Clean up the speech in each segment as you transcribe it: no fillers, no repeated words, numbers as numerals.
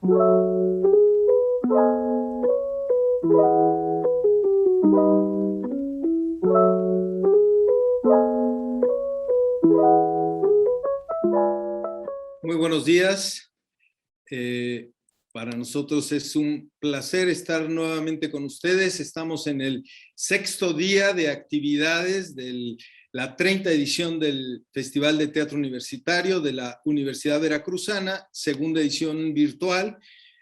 Muy buenos días. Para nosotros es un placer estar nuevamente con ustedes. Estamos en el 6º día de actividades de la 30ª edición del Festival de Teatro Universitario de la Universidad Veracruzana, segunda edición virtual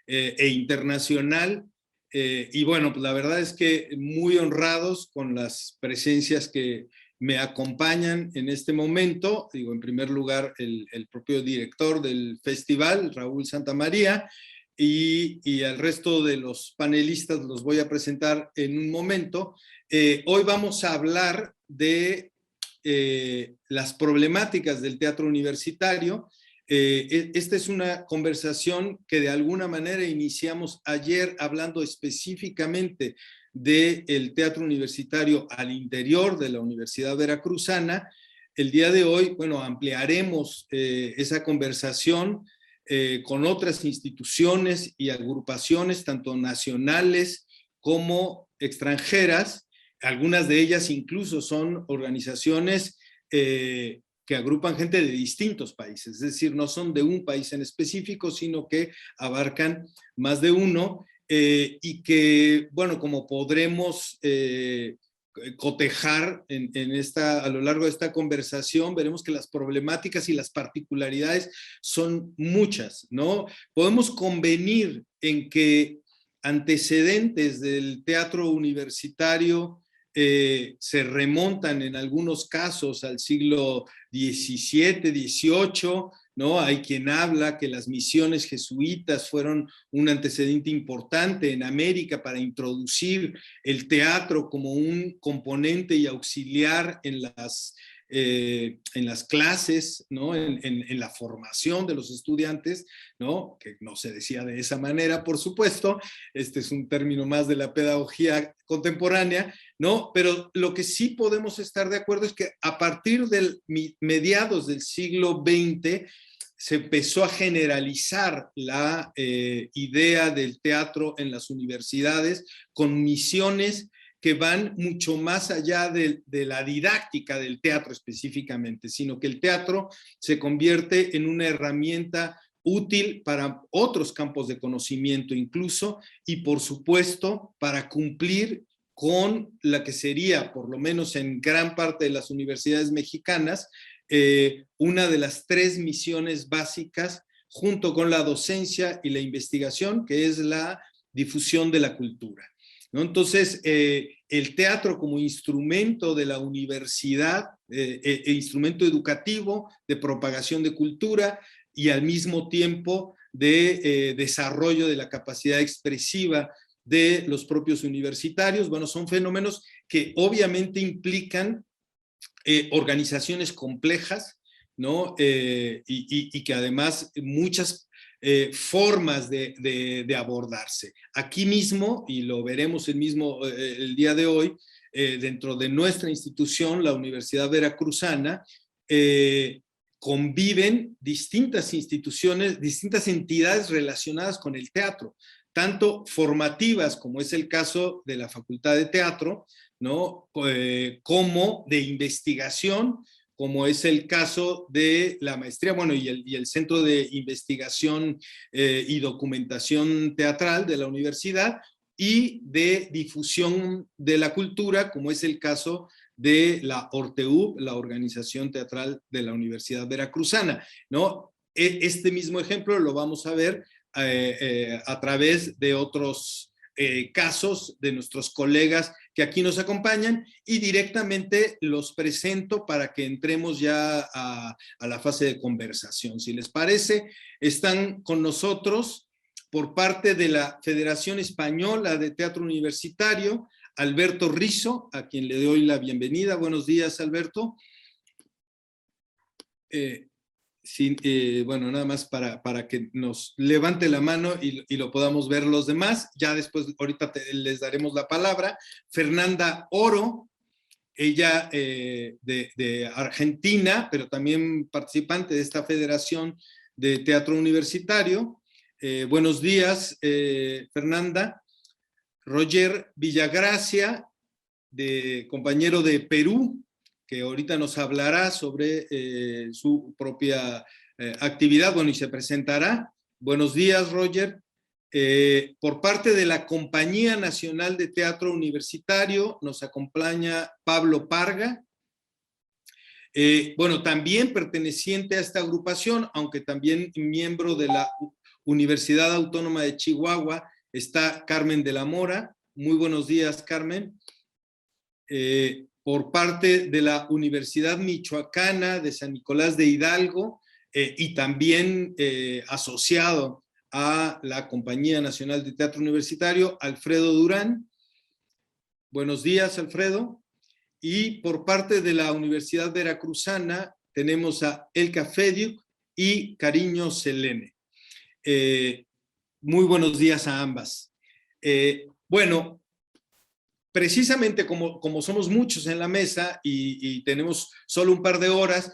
e internacional. Y bueno, pues la verdad es que muy honrados con las presencias que me acompañan en este momento. Digo, en primer lugar, el propio director del festival, Raúl Santamaría, y al resto de los panelistas los voy a presentar en un momento. Hoy vamos a hablar de las problemáticas del teatro universitario. Esta es una conversación que de alguna manera iniciamos ayer hablando específicamente del teatro universitario al interior de la Universidad Veracruzana. El día de hoy, bueno, ampliaremos esa conversación con otras instituciones y agrupaciones, tanto nacionales como extranjeras. Algunas de ellas incluso son organizaciones que agrupan gente de distintos países, es decir, no son de un país en específico, sino que abarcan más de uno. Y que, bueno, como podremos cotejar a lo largo de esta conversación, veremos que las problemáticas y las particularidades son muchas, ¿no? Podemos convenir en que antecedentes del teatro universitario se remontan en algunos casos al siglo XVII, XVIII, ¿no? Hay quien habla que las misiones jesuitas fueron un antecedente importante en América para introducir el teatro como un componente y auxiliar en las clases, ¿no? En la formación de los estudiantes, ¿no? Que no se decía de esa manera, por supuesto. Este es un término más de la pedagogía contemporánea, ¿no? Pero lo que sí podemos estar de acuerdo es que a partir del mediados del siglo XX se empezó a generalizar la idea del teatro en las universidades con misiones que van mucho más allá de la didáctica del teatro específicamente, sino que el teatro se convierte en una herramienta útil para otros campos de conocimiento incluso, y por supuesto para cumplir con la que sería, por lo menos en gran parte de las universidades mexicanas, una de las 3 misiones básicas junto con la docencia y la investigación, que es la difusión de la cultura, ¿no? Entonces, el teatro como instrumento de la universidad, instrumento educativo de propagación de cultura y al mismo tiempo de desarrollo de la capacidad expresiva de los propios universitarios, bueno, son fenómenos que obviamente implican organizaciones complejas, ¿no? Y que además muchas formas de abordarse. Aquí mismo, y lo veremos el día de hoy, dentro de nuestra institución, la Universidad Veracruzana, conviven distintas instituciones, distintas entidades relacionadas con el teatro, tanto formativas, como es el caso de la Facultad de Teatro, ¿no? Como de investigación, como es el caso de la maestría, bueno, y el Centro de Investigación y Documentación Teatral de la universidad, y de difusión de la cultura, como es el caso de la ORTEUV, la Organización Teatral de la Universidad Veracruzana, ¿no? Este mismo ejemplo lo vamos a ver a través de otros casos de nuestros colegas que aquí nos acompañan, y directamente los presento para que entremos ya a la fase de conversación. Si les parece, están con nosotros por parte de la Federación Española de Teatro Universitario, Alberto Rizo, a quien le doy la bienvenida. Buenos días, Alberto. Bueno, nada más para que nos levante la mano y lo podamos ver los demás. Ya después, ahorita les daremos la palabra. Fernanda Oro, ella de Argentina, pero también participante de esta Federación de Teatro Universitario. Buenos días, Fernanda. Roger Villagracia, compañero de Perú, que ahorita nos hablará sobre su propia actividad, bueno, y se presentará. Buenos días, Roger. Por parte de la Compañía Nacional de Teatro Universitario nos acompaña Pablo Parga. Bueno, también perteneciente a esta agrupación, aunque también miembro de la Universidad Autónoma de Chihuahua, está Carmen de la Mora. Muy buenos días, Carmen. Por parte de la Universidad Michoacana de San Nicolás de Hidalgo y también asociado a la Compañía Nacional de Teatro Universitario, Alfredo Durán. Buenos días, Alfredo. Y por parte de la Universidad Veracruzana tenemos a Elka Fediuk y Cariño Selene. Muy buenos días a ambas. Bueno, precisamente como somos muchos en la mesa y tenemos solo un par de horas,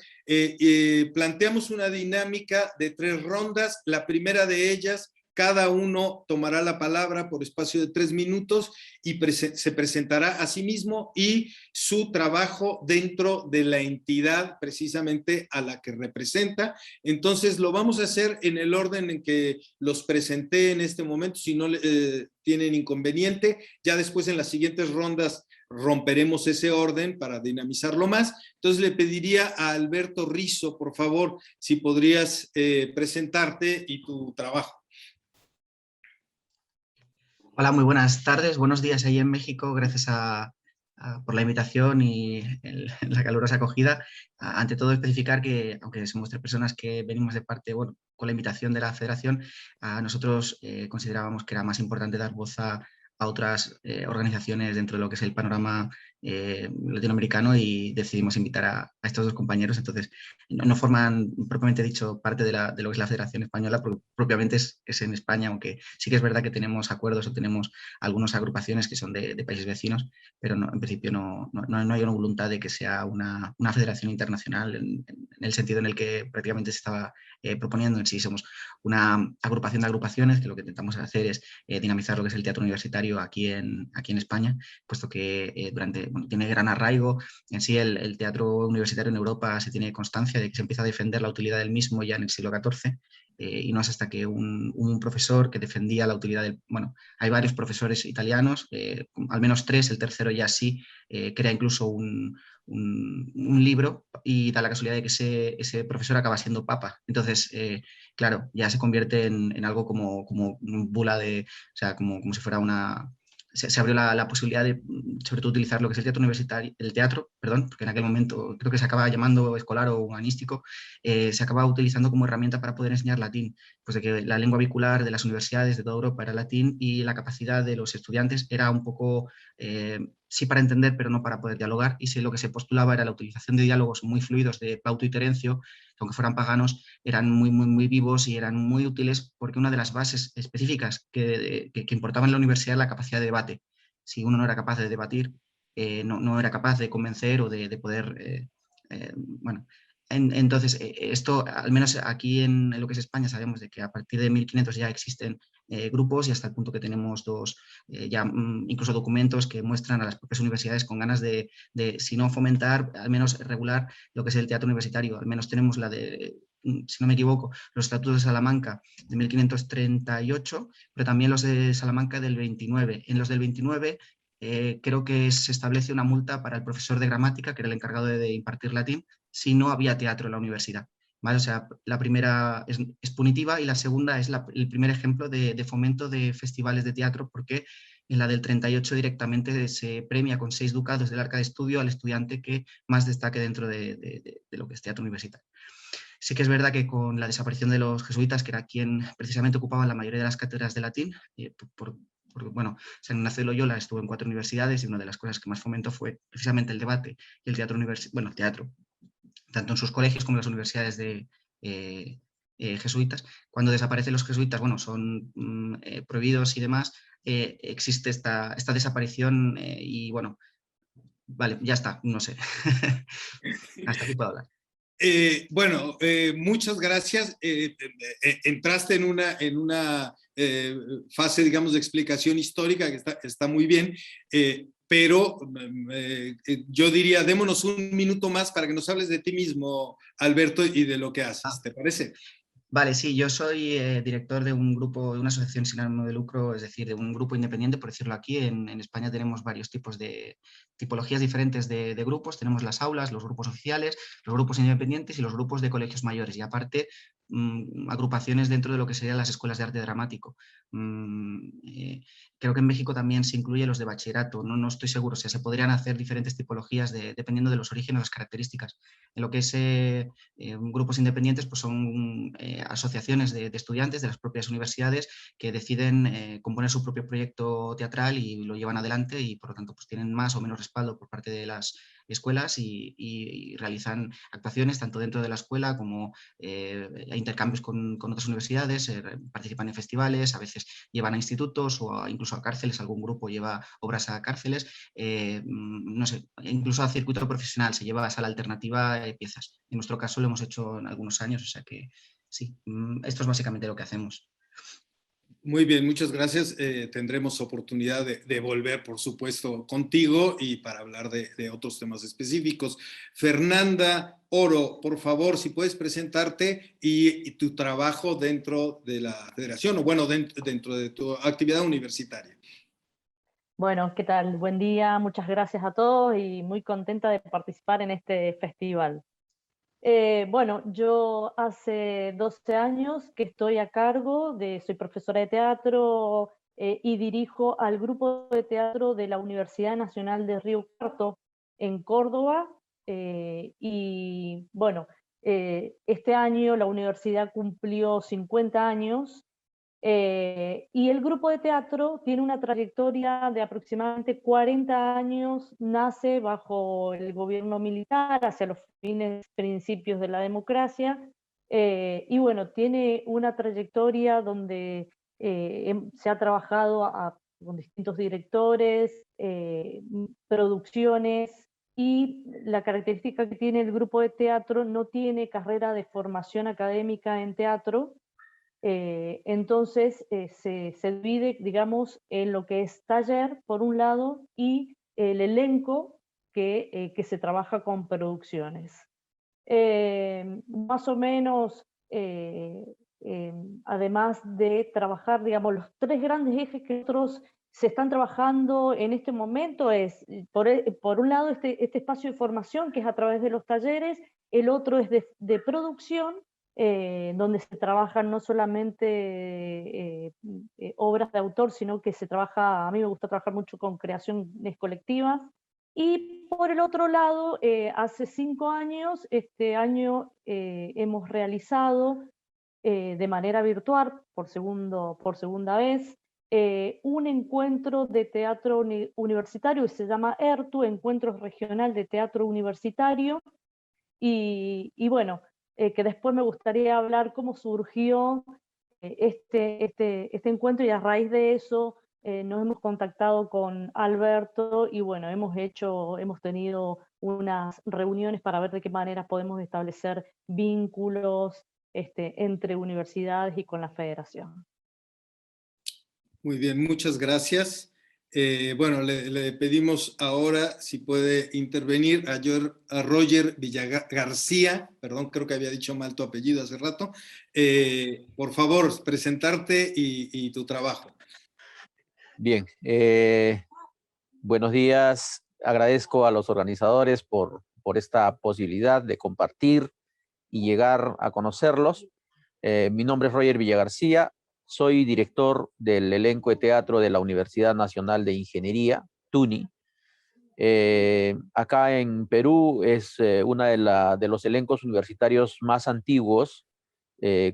planteamos una dinámica de 3 rondas. La primera de ellas, cada uno tomará la palabra por espacio de 3 minutos y se presentará a sí mismo y su trabajo dentro de la entidad precisamente a la que representa. Entonces lo vamos a hacer en el orden en que los presenté en este momento, si no tienen inconveniente. Ya después en las siguientes rondas romperemos ese orden para dinamizarlo más. Entonces le pediría a Alberto Rizo, por favor, si podrías presentarte y tu trabajo. Hola, muy buenas tardes, buenos días ahí en México, gracias por la invitación y la calurosa acogida. Ante todo, especificar que, aunque somos 3 personas que venimos de parte, bueno, con la invitación de la Federación, nosotros considerábamos que era más importante dar voz a otras organizaciones dentro de lo que es el panorama latinoamericano, y decidimos invitar a estos 2 compañeros. Entonces, no forman, propiamente dicho, parte de lo que es la Federación Española, propiamente es en España, aunque sí que es verdad que tenemos acuerdos o tenemos algunas agrupaciones que son de países vecinos, pero no, en principio no hay una voluntad de que sea una federación internacional en el sentido en el que prácticamente se estaba proponiendo. En sí somos una agrupación de agrupaciones que lo que intentamos hacer es dinamizar lo que es el teatro universitario aquí en España, puesto que bueno, tiene gran arraigo. En sí el teatro universitario en Europa se tiene constancia de que se empieza a defender la utilidad del mismo ya en el siglo XIV, y no es hasta que un profesor que defendía la utilidad del... Bueno, hay varios profesores italianos, al menos 3, el tercero ya sí, crea incluso un libro, y da la casualidad de que ese profesor acaba siendo papa. Entonces, claro, ya se convierte en algo como bula de... O sea, como si fuera una... Se abrió la posibilidad de, sobre todo, utilizar lo que es el teatro universitario, perdón, porque en aquel momento creo que se acaba llamando escolar o humanístico, se acaba utilizando como herramienta para poder enseñar latín, pues de que la lengua vehicular de las universidades de toda Europa era latín, y la capacidad de los estudiantes era un poco, sí para entender, pero no para poder dialogar, y sí lo que se postulaba era la utilización de diálogos muy fluidos de Plauto y Terencio, que aunque fueran paganos, eran muy vivos y eran muy útiles, porque una de las bases específicas que importaba en la universidad era la capacidad de debate. Si uno no era capaz de debatir, no era capaz de convencer o de poder, bueno, entonces, esto, al menos aquí en lo que es España, sabemos de que a partir de 1500 ya existen grupos, y hasta el punto que tenemos 2, ya incluso documentos que muestran a las propias universidades con ganas de, si no fomentar, al menos regular lo que es el teatro universitario. Al menos tenemos si no me equivoco, los estatutos de Salamanca de 1538, pero también los de Salamanca del 29. En los del 29 creo que se establece una multa para el profesor de gramática, que era el encargado de impartir latín, si no había teatro en la universidad. ¿Vale? O sea, la primera es punitiva, y la segunda es el primer ejemplo de fomento de festivales de teatro, porque en la del 38 directamente se premia con 6 ducados del arca de estudio al estudiante que más destaque dentro de lo que es teatro universitario. Sí que es verdad que con la desaparición de los jesuitas, que era quien precisamente ocupaban la mayoría de las cátedras de latín, porque, bueno, San Ignacio de Loyola estuvo en 4 universidades, y una de las cosas que más fomentó fue precisamente el debate y el teatro bueno, el teatro, tanto en sus colegios como en las universidades de jesuitas. Cuando desaparecen los jesuitas, bueno, son prohibidos y demás, existe esta desaparición, y bueno, vale, ya está, no sé. Hasta aquí puedo hablar. Bueno, muchas gracias. Entraste en una fase, digamos, de explicación histórica que está muy bien, pero yo diría, démonos un minuto más para que nos hables de ti mismo, Alberto, y de lo que haces. ¿Te parece? Vale, sí, yo soy director de un grupo, de una asociación sin ánimo de lucro, es decir, de un grupo independiente, por decirlo aquí. En España tenemos varios tipos de tipologías diferentes de grupos. Tenemos las aulas, los grupos oficiales, los grupos independientes y los grupos de colegios mayores. Y aparte, agrupaciones dentro de lo que serían las escuelas de arte dramático. Creo que en México también se incluye los de bachillerato, no estoy seguro, o sea, se podrían hacer diferentes tipologías dependiendo de los orígenes o las características. En lo que es grupos independientes, pues son asociaciones de estudiantes de las propias universidades que deciden componer su propio proyecto teatral y lo llevan adelante y por lo tanto pues tienen más o menos respaldo por parte de las escuelas y realizan actuaciones tanto dentro de la escuela como intercambios con otras universidades, participan en festivales, a veces llevan a institutos o incluso a cárceles, algún grupo lleva obras a cárceles, no sé, incluso a circuito profesional se lleva a sala alternativa piezas. En nuestro caso lo hemos hecho en algunos años, o sea que sí, esto es básicamente lo que hacemos. Muy bien, muchas gracias. Tendremos oportunidad de volver, por supuesto, contigo y para hablar de otros temas específicos. Fernanda Oro, por favor, si puedes presentarte y tu trabajo dentro de la federación o bueno, dentro de tu actividad universitaria. Bueno, ¿qué tal? Buen día, muchas gracias a todos y muy contenta de participar en este festival. Bueno, yo hace 12 años que estoy a cargo soy profesora de teatro y dirijo al grupo de teatro de la Universidad Nacional de Río Cuarto en Córdoba. Y bueno, este año la universidad cumplió 50 años. Y el grupo de teatro tiene una trayectoria de aproximadamente 40 años, nace bajo el gobierno militar, hacia los principios de la democracia, y bueno, tiene una trayectoria donde se ha trabajado con distintos directores, producciones, y la característica que tiene el grupo de teatro no tiene carrera de formación académica en teatro. Entonces se divide, digamos, en lo que es taller, por un lado, y el elenco que se trabaja con producciones. Más o menos, además de trabajar, digamos, los tres grandes ejes que nosotros se están trabajando en este momento es, por un lado, este espacio de formación, que es a través de los talleres. El otro es de producción, donde se trabajan no solamente obras de autor, sino que se trabaja, a mí me gusta trabajar mucho con creaciones colectivas. Y por el otro lado, hace 5 años, este año hemos realizado de manera virtual, por segunda vez, un encuentro de teatro universitario que se llama ERTU, Encuentro Regional de Teatro Universitario. Y bueno, que después me gustaría hablar cómo surgió este encuentro, y a raíz de eso nos hemos contactado con Alberto y bueno, hemos tenido unas reuniones para ver de qué manera podemos establecer vínculos entre universidades y con la federación. Muy bien, muchas gracias. Bueno, le pedimos ahora si puede intervenir a Roger Villagarcía, perdón, creo que había dicho mal tu apellido hace rato. Por favor, presentarte y tu trabajo. Bien, buenos días. Agradezco a los organizadores por esta posibilidad de compartir y llegar a conocerlos. Mi nombre es Roger Villagarcía, soy director del elenco de teatro de la Universidad Nacional de Ingeniería, TUNI. Acá en Perú es una de los elencos universitarios más antiguos.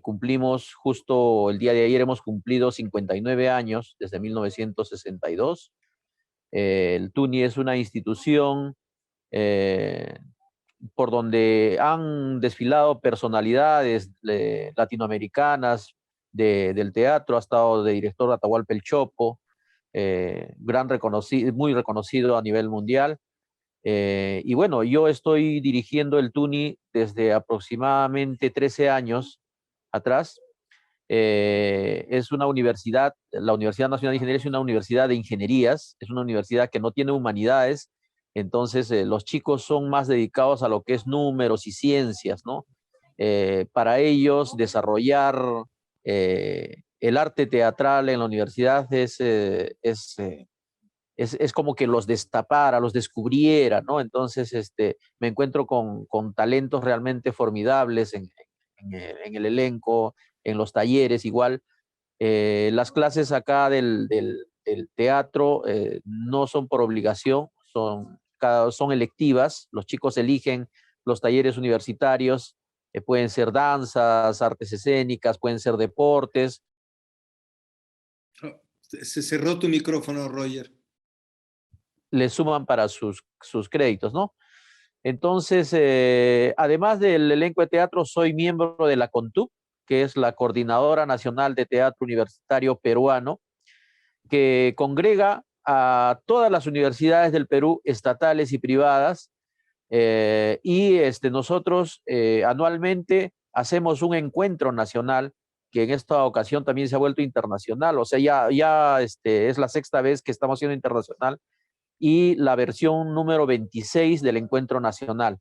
Cumplimos justo el día de ayer, hemos cumplido 59 años desde 1962. El TUNI es una institución por donde han desfilado personalidades latinoamericanas del teatro. Ha estado de director Atahualpa El Chopo, muy reconocido a nivel mundial. Y bueno, yo estoy dirigiendo el TUNI desde aproximadamente 13 años atrás. Es una universidad, la Universidad Nacional de Ingeniería es una universidad de ingenierías, es una universidad que no tiene humanidades, entonces los chicos son más dedicados a lo que es números y ciencias, ¿no? Para ellos desarrollar el arte teatral en la universidad es como que los destapara, los descubriera, ¿no? Entonces, me encuentro con talentos realmente formidables en el elenco, en los talleres igual. Las clases acá del teatro no son por obligación, son electivas. Los chicos eligen los talleres universitarios, pueden ser danzas, artes escénicas, pueden ser deportes. Se cerró tu micrófono, Roger. Le suman para sus créditos, ¿no? Entonces, además del elenco de teatro, soy miembro de la CONTUP, que es la Coordinadora Nacional de Teatro Universitario Peruano, que congrega a todas las universidades del Perú, estatales y privadas, y nosotros anualmente hacemos un encuentro nacional que en esta ocasión también se ha vuelto internacional, o sea, ya es la sexta vez que estamos siendo internacional y la versión número 26 del encuentro nacional.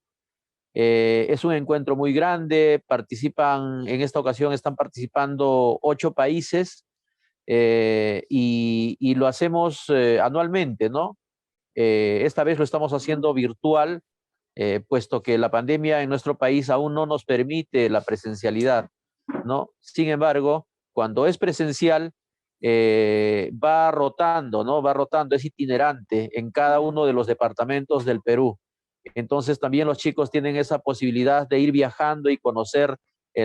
Es un encuentro muy grande, en esta ocasión están participando 8 países y lo hacemos anualmente, ¿no? Esta vez lo estamos haciendo virtual, puesto que la pandemia en nuestro país aún no nos permite la presencialidad, ¿no? Sin embargo, cuando es presencial, va rotando, ¿no? Va rotando, es itinerante en cada uno de los departamentos del Perú. Entonces también los chicos tienen esa posibilidad de ir viajando y conocer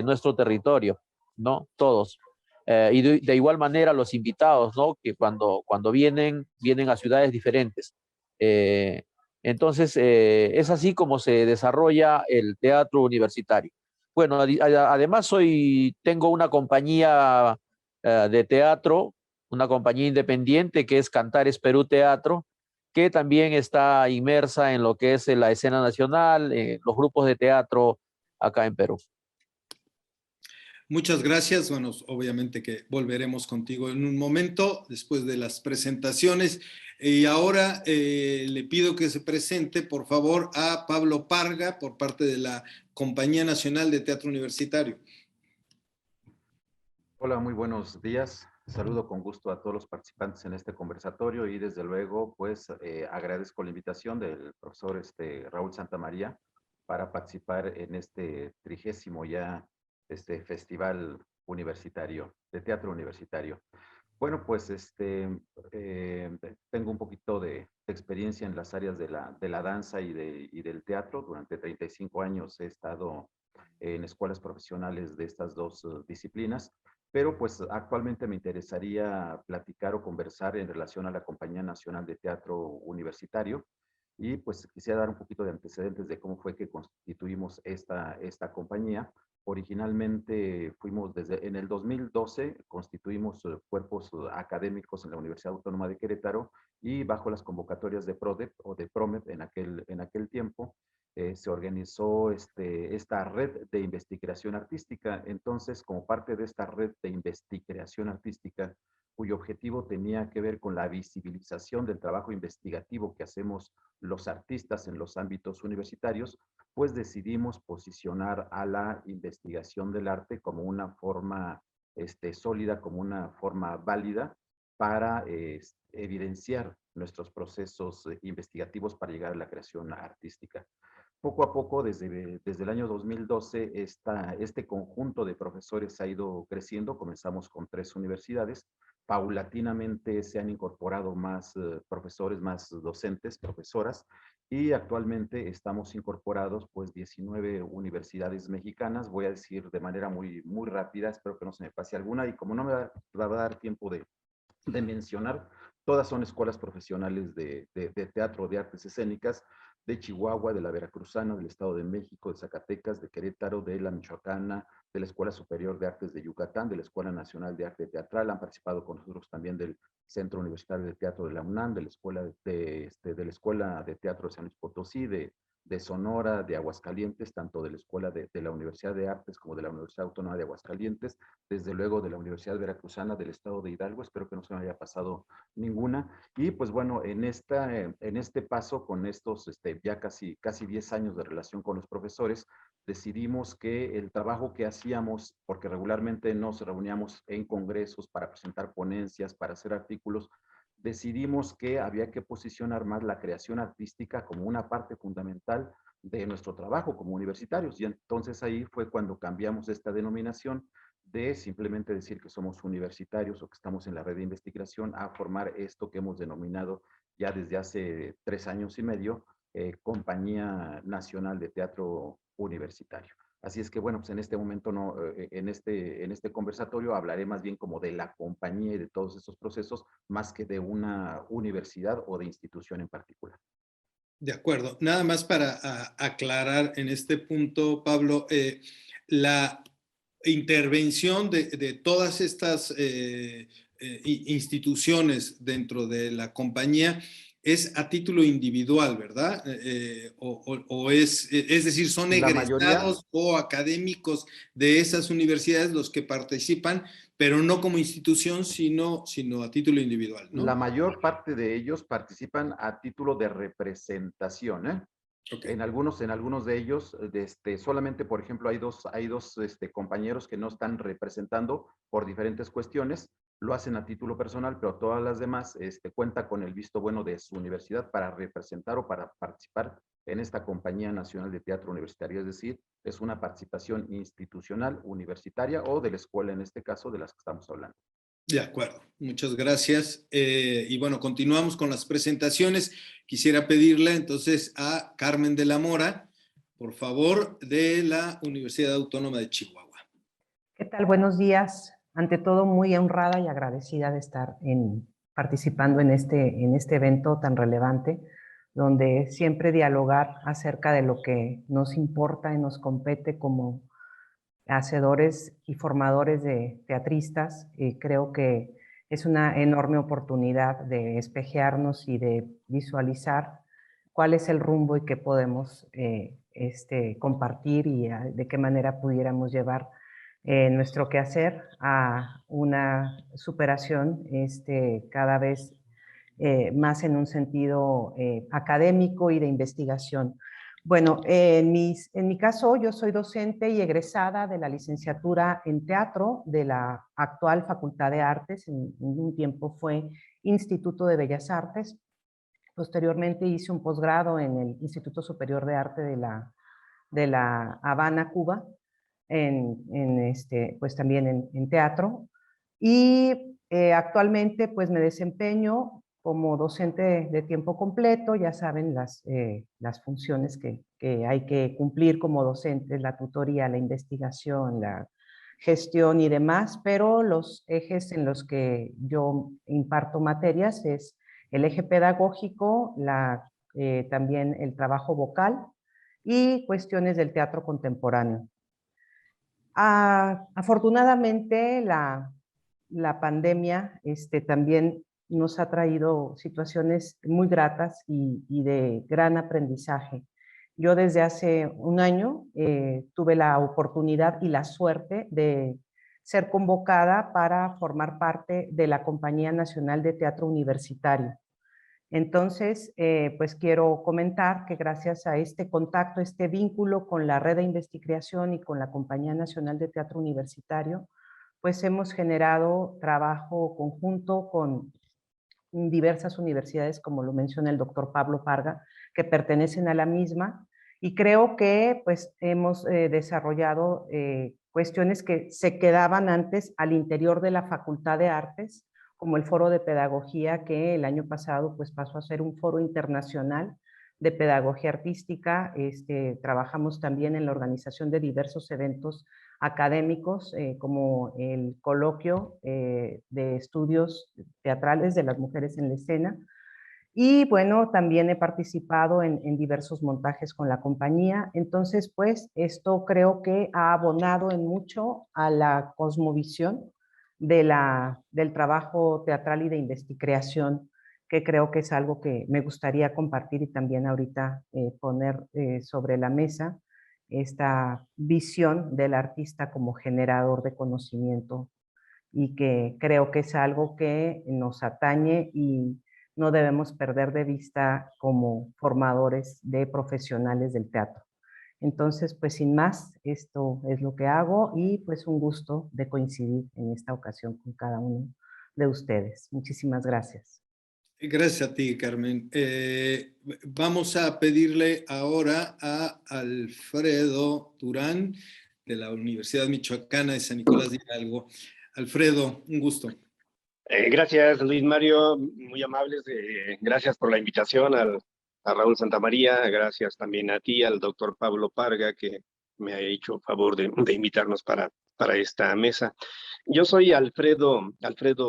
nuestro territorio, ¿no? Todos. Y de igual manera los invitados, ¿no? Que cuando vienen a ciudades diferentes. Entonces, es así como se desarrolla el teatro universitario. Bueno, además tengo una compañía de teatro, una compañía independiente que es Cantares Perú Teatro, que también está inmersa en lo que es la escena nacional, los grupos de teatro acá en Perú. Muchas gracias. Bueno, obviamente que volveremos contigo en un momento después de las presentaciones. Y ahora le pido que se presente, por favor, a Pablo Parga por parte de la Compañía Nacional de Teatro Universitario. Hola, muy buenos días. Saludo con gusto a todos los participantes en este conversatorio y desde luego, pues, agradezco la invitación del profesor Raúl Santamaría para participar en este 30º ya festival universitario, de teatro universitario. Bueno, pues, tengo un poquito de experiencia en las áreas de la danza y del teatro. Durante 35 años he estado en escuelas profesionales de estas dos disciplinas. Pero pues actualmente me interesaría platicar o conversar en relación a la Compañía Nacional de Teatro Universitario y pues quisiera dar un poquito de antecedentes de cómo fue que constituimos esta compañía. Originalmente en el 2012 constituimos cuerpos académicos en la Universidad Autónoma de Querétaro y bajo las convocatorias de PRODEP o de PROMEP en aquel tiempo, se organizó esta red de investigación artística. Entonces, como parte de esta red de investigación artística, cuyo objetivo tenía que ver con la visibilización del trabajo investigativo que hacemos los artistas en los ámbitos universitarios, pues decidimos posicionar a la investigación del arte como una forma sólida, como una forma válida para evidenciar nuestros procesos investigativos para llegar a la creación artística. Poco a poco, desde el año 2012, este conjunto de profesores ha ido creciendo. Comenzamos con 3 universidades. Paulatinamente se han incorporado más profesores, más docentes, profesoras, y actualmente estamos incorporados pues 19 universidades mexicanas. Voy a decir de manera muy, muy rápida, espero que no se me pase alguna, y como no me va a dar tiempo de mencionar, todas son escuelas profesionales de teatro, de artes escénicas, de Chihuahua, de la Veracruzana, del Estado de México, de Zacatecas, de Querétaro, de la Michoacana, de la Escuela Superior de Artes de Yucatán, de la Escuela Nacional de Arte Teatral. Han participado con nosotros también del Centro Universitario de Teatro de la UNAM, de la Escuela de la Escuela de Teatro de San Luis Potosí, de Sonora, de Aguascalientes, tanto de la Escuela de la Universidad de Artes como de la Universidad Autónoma de Aguascalientes, desde luego de la Universidad Veracruzana del Estado de Hidalgo. Espero que no se me haya pasado ninguna. Y pues bueno, en este paso, con estos ya casi 10 años de relación con los profesores, decidimos que el trabajo que hacíamos, porque regularmente nos reuníamos en congresos para presentar ponencias, para hacer artículos, decidimos que había que posicionar más la creación artística como una parte fundamental de nuestro trabajo como universitarios. Y entonces ahí fue cuando cambiamos esta denominación de simplemente decir que somos universitarios o que estamos en la red de investigación a formar esto que hemos denominado ya desde hace 3 años y medio, Compañía Nacional de Teatro Universitario. Así es que, bueno, pues en este momento, no, en este conversatorio hablaré más bien como de la compañía y de todos estos procesos, más que de una universidad o de institución en particular. De acuerdo. Nada más para aclarar en este punto, Pablo, la intervención de todas estas instituciones dentro de la compañía es a título individual, ¿verdad? O es decir, son La mayoría, egresados o académicos de esas universidades los que participan, pero no como institución, sino a título individual, la ¿no? mayor parte de ellos participan a título de representación, ¿eh? Okay. En algunos de ellos, solamente, por ejemplo, hay dos compañeros que no están representando por diferentes cuestiones, lo hacen a título personal, pero todas las demás cuentan con el visto bueno de su universidad para representar o para participar en esta Compañía Nacional de Teatro Universitario. Es decir, es una participación institucional, universitaria o de la escuela, en este caso, de las que estamos hablando. De acuerdo, muchas gracias. Y bueno, continuamos con las presentaciones. Quisiera pedirle entonces a Carmen de la Mora, por favor, de la Universidad Autónoma de Chihuahua. ¿Qué tal? Buenos días. Ante todo, muy honrada y agradecida de estar participando en este evento tan relevante, donde siempre dialogar acerca de lo que nos importa y nos compete como hacedores y formadores de teatristas. Creo que es una enorme oportunidad de espejearnos y de visualizar cuál es el rumbo y qué podemos compartir y de qué manera pudiéramos llevar nuestro quehacer a una superación cada vez más en un sentido académico y de investigación. Bueno, en mi caso, yo soy docente y egresada de la licenciatura en teatro de la actual Facultad de Artes. En un tiempo fue Instituto de Bellas Artes. Posteriormente hice un posgrado en el Instituto Superior de Arte de la Habana, Cuba, pues también en teatro. Y actualmente pues me desempeño como docente de tiempo completo. Ya saben las funciones que hay que cumplir como docentes: la tutoría, la investigación, la gestión y demás, pero los ejes en los que yo imparto materias es el eje pedagógico, también el trabajo vocal y cuestiones del teatro contemporáneo. Afortunadamente, la pandemia también nos ha traído situaciones muy gratas y de gran aprendizaje. Yo desde hace un año tuve la oportunidad y la suerte de ser convocada para formar parte de la Compañía Nacional de Teatro Universitario. Entonces, pues quiero comentar que gracias a este contacto, este vínculo con la Red de Investigación y con la Compañía Nacional de Teatro Universitario, pues hemos generado trabajo conjunto con diversas universidades, como lo menciona el doctor Pablo Parga, que pertenecen a la misma, y creo que pues hemos desarrollado cuestiones que se quedaban antes al interior de la Facultad de Artes, como el Foro de Pedagogía, que el año pasado pues pasó a ser un foro internacional de pedagogía artística. Trabajamos también en la organización de diversos eventos académicos, como el coloquio de estudios teatrales de las mujeres en la escena, Y bueno, también he participado en diversos montajes con la compañía. Entonces, pues esto creo que ha abonado en mucho a la cosmovisión del trabajo teatral y de investicreación, que creo que es algo que me gustaría compartir y también ahorita poner sobre la mesa esta visión del artista como generador de conocimiento, y que creo que es algo que nos atañe y no debemos perder de vista como formadores de profesionales del teatro. Entonces, pues sin más, esto es lo que hago y pues un gusto de coincidir en esta ocasión con cada uno de ustedes. Muchísimas gracias. Gracias a ti, Carmen. Vamos a pedirle ahora a Alfredo Durán, de la Universidad Michoacana de San Nicolás de Hidalgo. Alfredo, un gusto. Gracias, Luis Mario, muy amables. Gracias por la invitación a Raúl Santamaría. Gracias también a ti, al doctor Pablo Parga, que me ha hecho favor de invitarnos para esta mesa. Yo soy Alfredo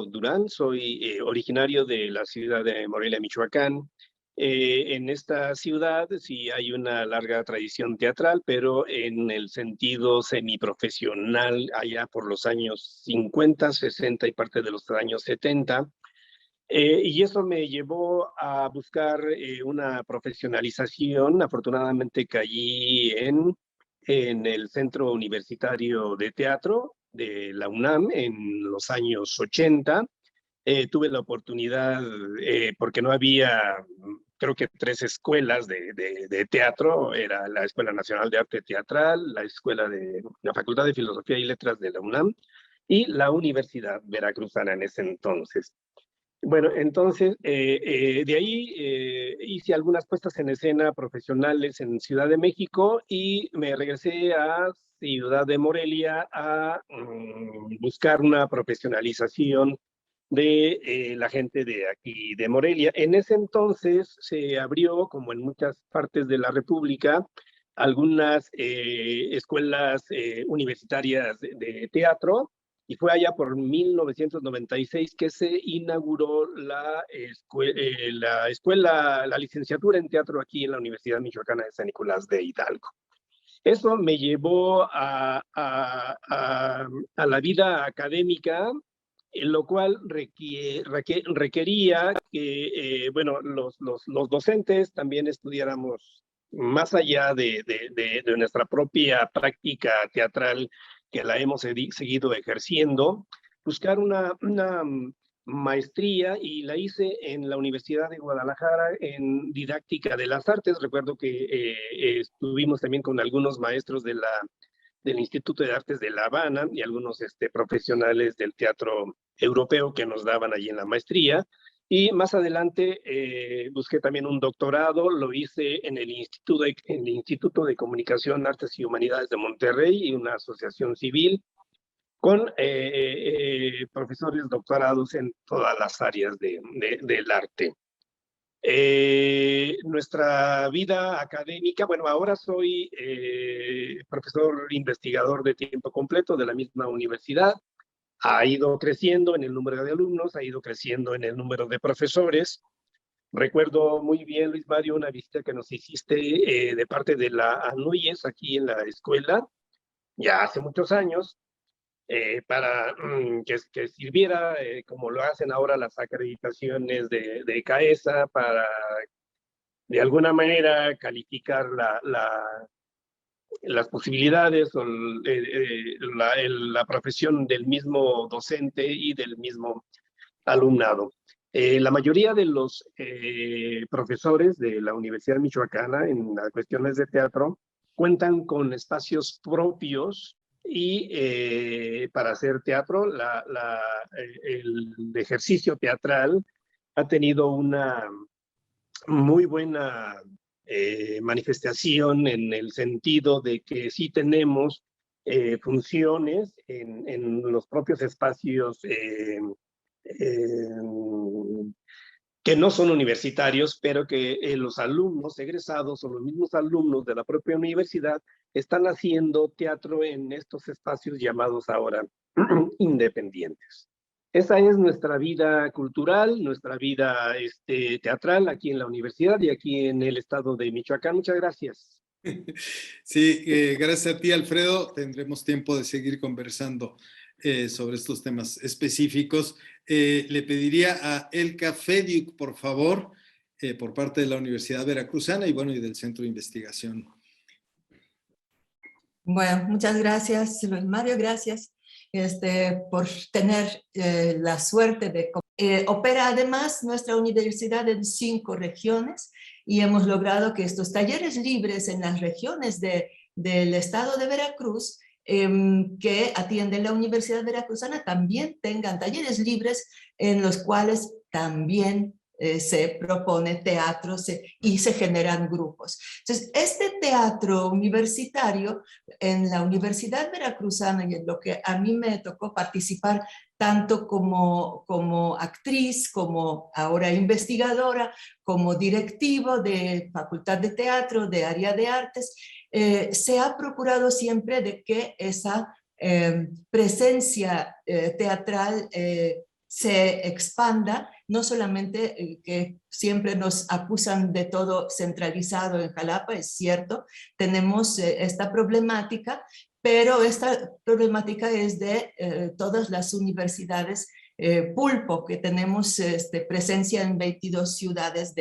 Durán, soy originario de la ciudad de Morelia, Michoacán. En esta ciudad sí hay una larga tradición teatral, pero en el sentido semiprofesional, allá por los años 50, 60 y parte de los años 70. Y eso me llevó a buscar una profesionalización. Afortunadamente caí en el Centro Universitario de Teatro de la UNAM en los años 80. Tuve la oportunidad, porque no había, creo que 3 escuelas de teatro. Era la Escuela Nacional de Arte Teatral, la Facultad de Filosofía y Letras de la UNAM y la Universidad Veracruzana en ese entonces. Bueno, entonces, de ahí hice algunas puestas en escena profesionales en Ciudad de México y me regresé a Ciudad de Morelia a buscar una profesionalización de la gente de aquí, de Morelia. En ese entonces se abrió, como en muchas partes de la República, algunas escuelas universitarias de teatro, y fue allá por 1996 que se inauguró la licenciatura en teatro aquí en la Universidad Michoacana de San Nicolás de Hidalgo. Eso me llevó a la vida académica, en lo cual requería que, bueno, los docentes también estudiáramos más allá de nuestra propia práctica teatral, que la hemos seguido ejerciendo, buscar una maestría, y la hice en la Universidad de Guadalajara en didáctica de las artes. Recuerdo que estuvimos también con algunos maestros del Instituto de Artes de La Habana y algunos profesionales del teatro europeo que nos daban allí en la maestría. Y más adelante busqué también un doctorado, lo hice en el Instituto de Comunicación, Artes y Humanidades de Monterrey, y una asociación civil con profesores doctorados en todas las áreas del arte. Nuestra vida académica, bueno, ahora soy profesor investigador de tiempo completo de la misma universidad. Ha ido creciendo en el número de alumnos, ha ido creciendo en el número de profesores. Recuerdo muy bien, Luis Mario, una visita que nos hiciste de parte de la ANUYES aquí en la escuela, ya hace muchos años, para que sirviera, como lo hacen ahora las acreditaciones de CAESA, para de alguna manera calificar las posibilidades o la profesión del mismo docente y del mismo alumnado. La mayoría de los profesores de la Universidad Michoacana en las cuestiones de teatro cuentan con espacios propios, y para hacer teatro, el ejercicio teatral ha tenido una muy buena manifestación, en el sentido de que sí tenemos funciones en los propios espacios que no son universitarios, pero que los alumnos egresados o los mismos alumnos de la propia universidad están haciendo teatro en estos espacios llamados ahora independientes. Esa es nuestra vida cultural, nuestra vida teatral aquí en la universidad y aquí en el estado de Michoacán. Muchas gracias. Sí, gracias a ti, Alfredo. Tendremos tiempo de seguir conversando sobre estos temas específicos. Le pediría a Elka Fediuk, por favor, por parte de la Universidad Veracruzana y bueno, y del Centro de Investigación. Bueno, muchas gracias, Luis Mario, gracias por tener la suerte de... opera además nuestra universidad en 5 regiones y hemos logrado que estos talleres libres en las regiones del estado de Veracruz que atiende la Universidad Veracruzana también tengan talleres libres en los cuales también se propone teatro y se generan grupos. Entonces, este teatro universitario en la Universidad Veracruzana, y en lo que a mí me tocó participar tanto como actriz, como ahora investigadora, como directivo de Facultad de Teatro, de área de artes, se ha procurado siempre de que esa presencia teatral se expanda, no solamente que siempre nos acusan de todo centralizado en Jalapa, es cierto, tenemos esta problemática, pero esta problemática es de todas las universidades pulpo, que tenemos presencia en 22 ciudades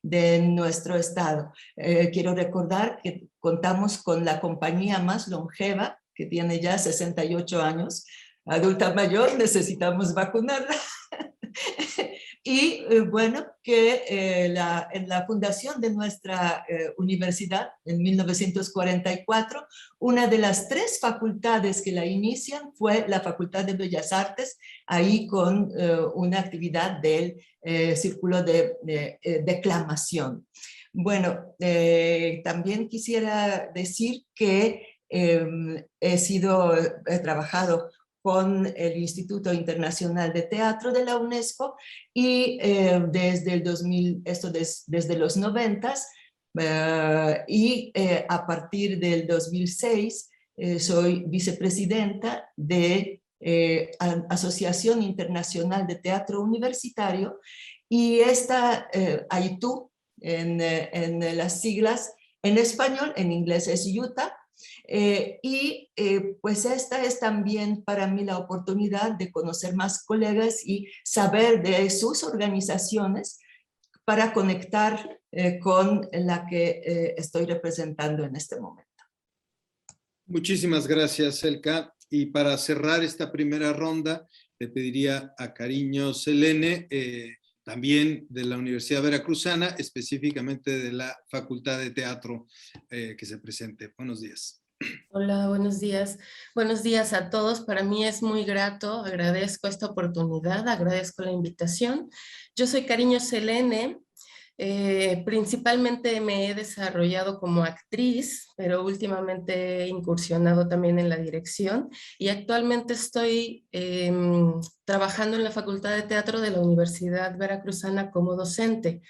de nuestro estado. Quiero recordar que contamos con la compañía más longeva, que tiene ya 68 años, adulta mayor, necesitamos vacunarla. Y bueno, que en la fundación de nuestra universidad, en 1944, una de las 3 facultades que la inician fue la Facultad de Bellas Artes, ahí con una actividad del círculo de declamación. Bueno, también quisiera decir que he trabajado con el Instituto Internacional de Teatro de la UNESCO y desde el 2000, desde los 90s, y a partir del 2006 soy vicepresidenta de Asociación Internacional de Teatro Universitario y esta AITU en las siglas en español, en inglés es UTA. Pues esta es también para mí la oportunidad de conocer más colegas y saber de sus organizaciones para conectar con la que estoy representando en este momento. Muchísimas gracias, Elka. Y para cerrar esta primera ronda, le pediría a Cariño Selene, también de la Universidad Veracruzana, específicamente de la Facultad de Teatro, que se presente. Buenos días. Hola, buenos días. Buenos días a todos. Para mí es muy grato, agradezco esta oportunidad, agradezco la invitación. Yo soy Cariño Selene, principalmente me he desarrollado como actriz, pero últimamente he incursionado también en la dirección y actualmente estoy trabajando en la Facultad de Teatro de la Universidad Veracruzana como docente.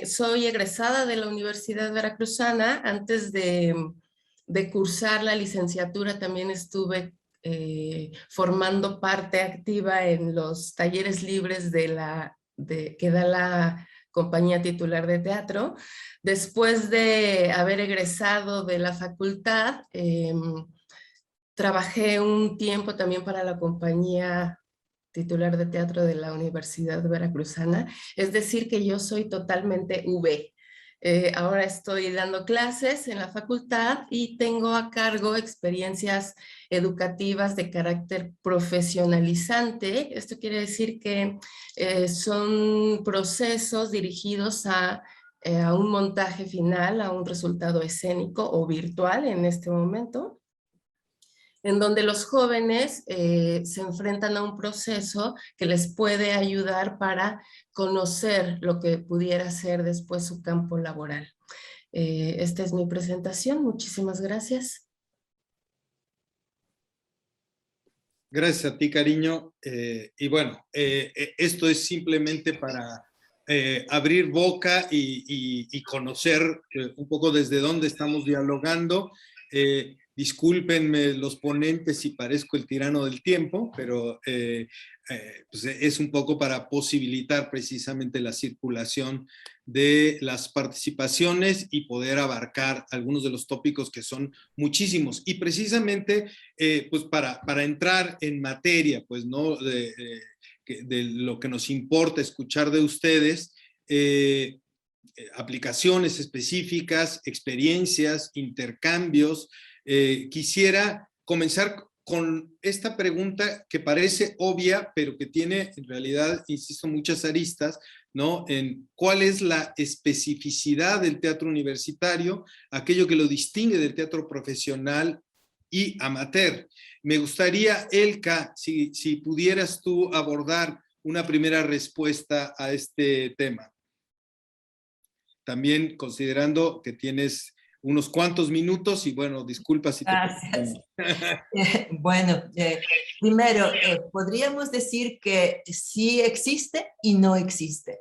Soy egresada de la Universidad Veracruzana, antes de cursar la licenciatura también estuve formando parte activa en los talleres libres que da la compañía titular de teatro. Después de haber egresado de la facultad, trabajé un tiempo también para la compañía titular de teatro de la Universidad Veracruzana, es decir que yo soy totalmente V. Ahora estoy dando clases en la facultad y tengo a cargo experiencias educativas de carácter profesionalizante. Esto quiere decir que son procesos dirigidos a un montaje final, a un resultado escénico o virtual en este momento, en donde los jóvenes se enfrentan a un proceso que les puede ayudar para conocer lo que pudiera ser después su campo laboral. Esta es mi presentación. Muchísimas gracias. Gracias a ti, Cariño. Y bueno, esto es simplemente para abrir boca y conocer un poco desde dónde estamos dialogando. Discúlpenme los ponentes si parezco el tirano del tiempo, pero pues es un poco para posibilitar precisamente la circulación de las participaciones y poder abarcar algunos de los tópicos que son muchísimos. Y precisamente, pues para entrar en materia, pues, ¿no? de lo que nos importa escuchar de ustedes, aplicaciones específicas, experiencias, intercambios. Quisiera comenzar con esta pregunta que parece obvia, pero que tiene en realidad, insisto, muchas aristas, ¿no? En cuál es la especificidad del teatro universitario, aquello que lo distingue del teatro profesional y amateur. Me gustaría, Elka, si pudieras tú abordar una primera respuesta a este tema. También considerando que tienes unos cuantos minutos y bueno, disculpa si te... Gracias. Bueno, primero, podríamos decir que sí existe y no existe.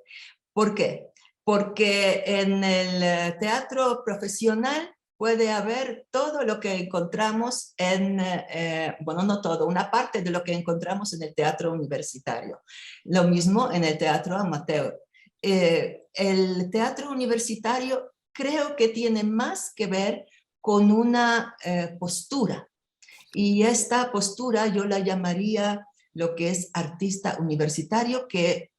¿Por qué? Porque en el teatro profesional puede haber todo lo que encontramos en, bueno, no todo, una parte de lo que encontramos en el teatro universitario. Lo mismo en el teatro amateur. El teatro universitario creo que tiene más que ver con una postura. Y esta postura yo la llamaría lo que es artista universitario, que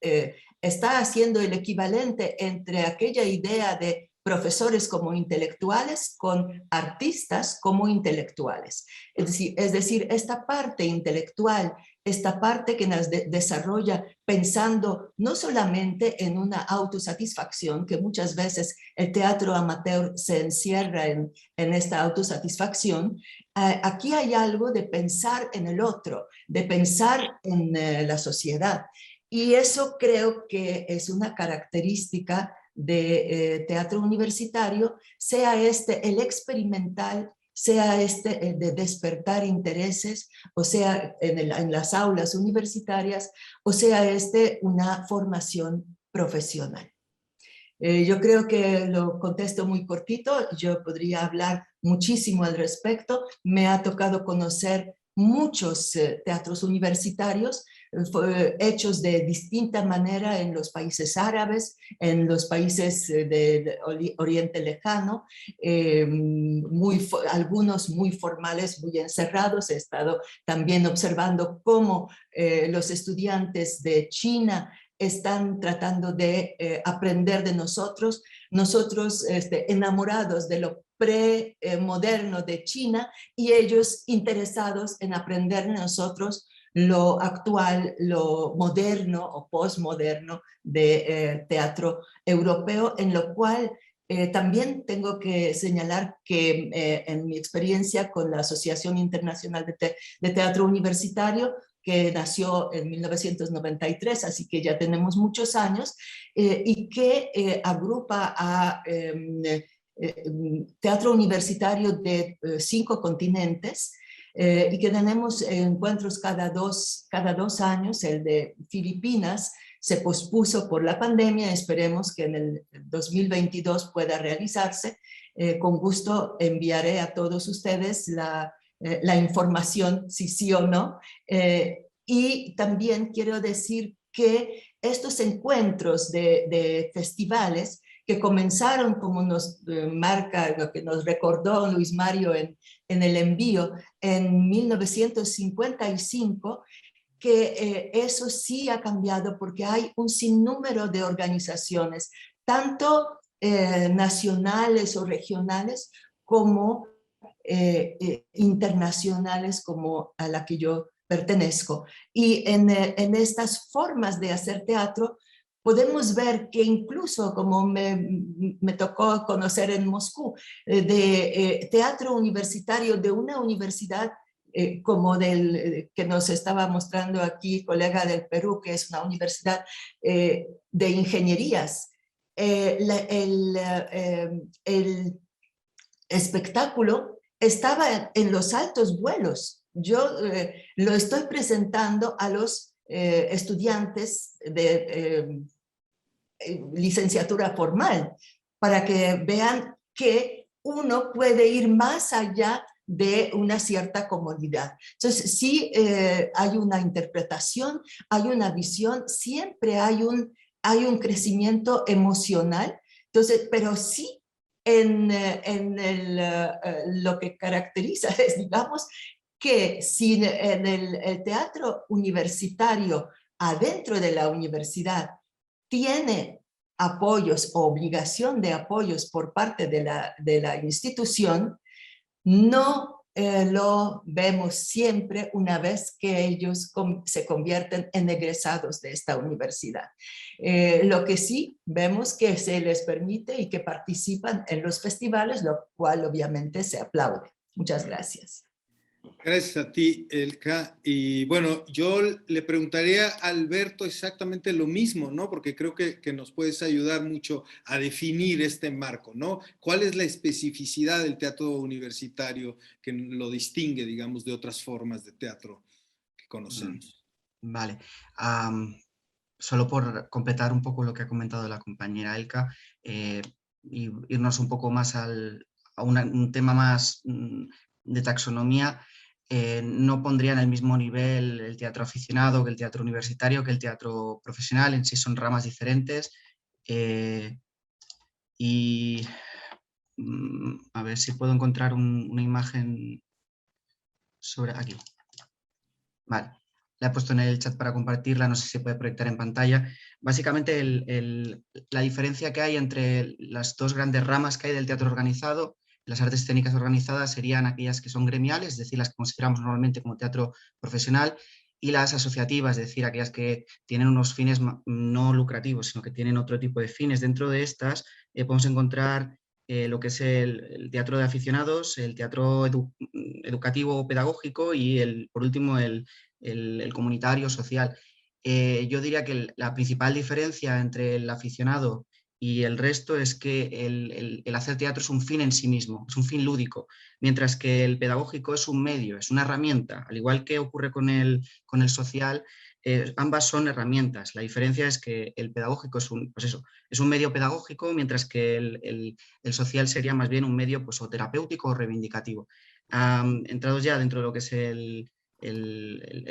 está haciendo el equivalente entre aquella idea de profesores como intelectuales con artistas como intelectuales. Es decir, esta parte intelectual, esta parte que nos desarrolla pensando no solamente en una autosatisfacción, que muchas veces el teatro amateur se encierra en esta autosatisfacción. Aquí hay algo de pensar en el otro, de pensar en la sociedad. Y eso creo que es una característica de teatro universitario, sea este el experimental, sea este el de despertar intereses, o sea en las aulas universitarias, o sea una formación profesional. Yo creo que lo contesto muy cortito, yo podría hablar muchísimo al respecto. Me ha tocado conocer muchos teatros universitarios hechos de distinta manera en los países árabes, en los países del Oriente Lejano, algunos muy formales, muy encerrados. He estado también observando cómo los estudiantes de China están tratando de aprender de nosotros enamorados de lo premoderno de China y ellos interesados en aprender de nosotros lo actual, lo moderno o postmoderno de teatro europeo, en lo cual también tengo que señalar que en mi experiencia con la Asociación Internacional de Teatro Universitario, que nació en 1993, así que ya tenemos muchos años, y que agrupa a teatro universitario de 5 continentes, y que tenemos encuentros cada dos años. El de Filipinas se pospuso por la pandemia, esperemos que en el 2022 pueda realizarse. Con gusto enviaré a todos ustedes la información, si sí o no. Y también quiero decir que estos encuentros de festivales que comenzaron, como nos marca, lo que nos recordó Luis Mario en el envío, en 1955, que eso sí ha cambiado porque hay un sinnúmero de organizaciones, tanto nacionales o regionales como internacionales, como a la que yo pertenezco. Y en estas formas de hacer teatro podemos ver que incluso, como me tocó conocer en Moscú, de teatro universitario de una universidad como que nos estaba mostrando aquí, colega del Perú, que es una universidad de ingenierías. El espectáculo estaba en los altos vuelos. Yo lo estoy presentando a los estudiantes de licenciatura formal, para que vean que uno puede ir más allá de una cierta comodidad. Entonces, sí hay una interpretación, hay una visión, siempre hay un crecimiento emocional. Entonces, pero sí lo que caracteriza es, digamos, que si en el teatro universitario, adentro de la universidad, tiene apoyos o obligación de apoyos por parte de la institución, no lo vemos siempre una vez que ellos se convierten en egresados de esta universidad. Lo que sí vemos que se les permite y que participan en los festivales, lo cual obviamente se aplaude. Muchas gracias. Gracias a ti, Elka. Y bueno, yo le preguntaría a Alberto exactamente lo mismo, ¿no? Porque creo que nos puedes ayudar mucho a definir este marco, ¿no? ¿Cuál es la especificidad del teatro universitario que lo distingue, digamos, de otras formas de teatro que conocemos? Vale. Solo por completar un poco lo que ha comentado la compañera Elka, y irnos un poco más a un tema más de taxonomía, no pondría en el mismo nivel el teatro aficionado que el teatro universitario, que el teatro profesional. En sí son ramas diferentes. Y a ver si puedo encontrar una imagen sobre aquí. Vale, la he puesto en el chat para compartirla, no sé si se puede proyectar en pantalla. Básicamente la diferencia que hay entre las dos grandes ramas que hay del teatro organizado, las artes escénicas organizadas, serían aquellas que son gremiales, es decir, las que consideramos normalmente como teatro profesional, y las asociativas, es decir, aquellas que tienen unos fines no lucrativos, sino que tienen otro tipo de fines. Dentro de estas podemos encontrar lo que es el teatro de aficionados, el teatro educativo o pedagógico y, por último, el comunitario social. Yo diría que la principal diferencia entre el aficionado y el resto es que el hacer teatro es un fin en sí mismo, es un fin lúdico, mientras que el pedagógico es un medio, es una herramienta, al igual que ocurre con el social. Ambas son herramientas. La diferencia es que el pedagógico es un medio pedagógico, mientras que el social sería más bien un medio, pues, o terapéutico o reivindicativo. Entrados ya dentro de lo que es el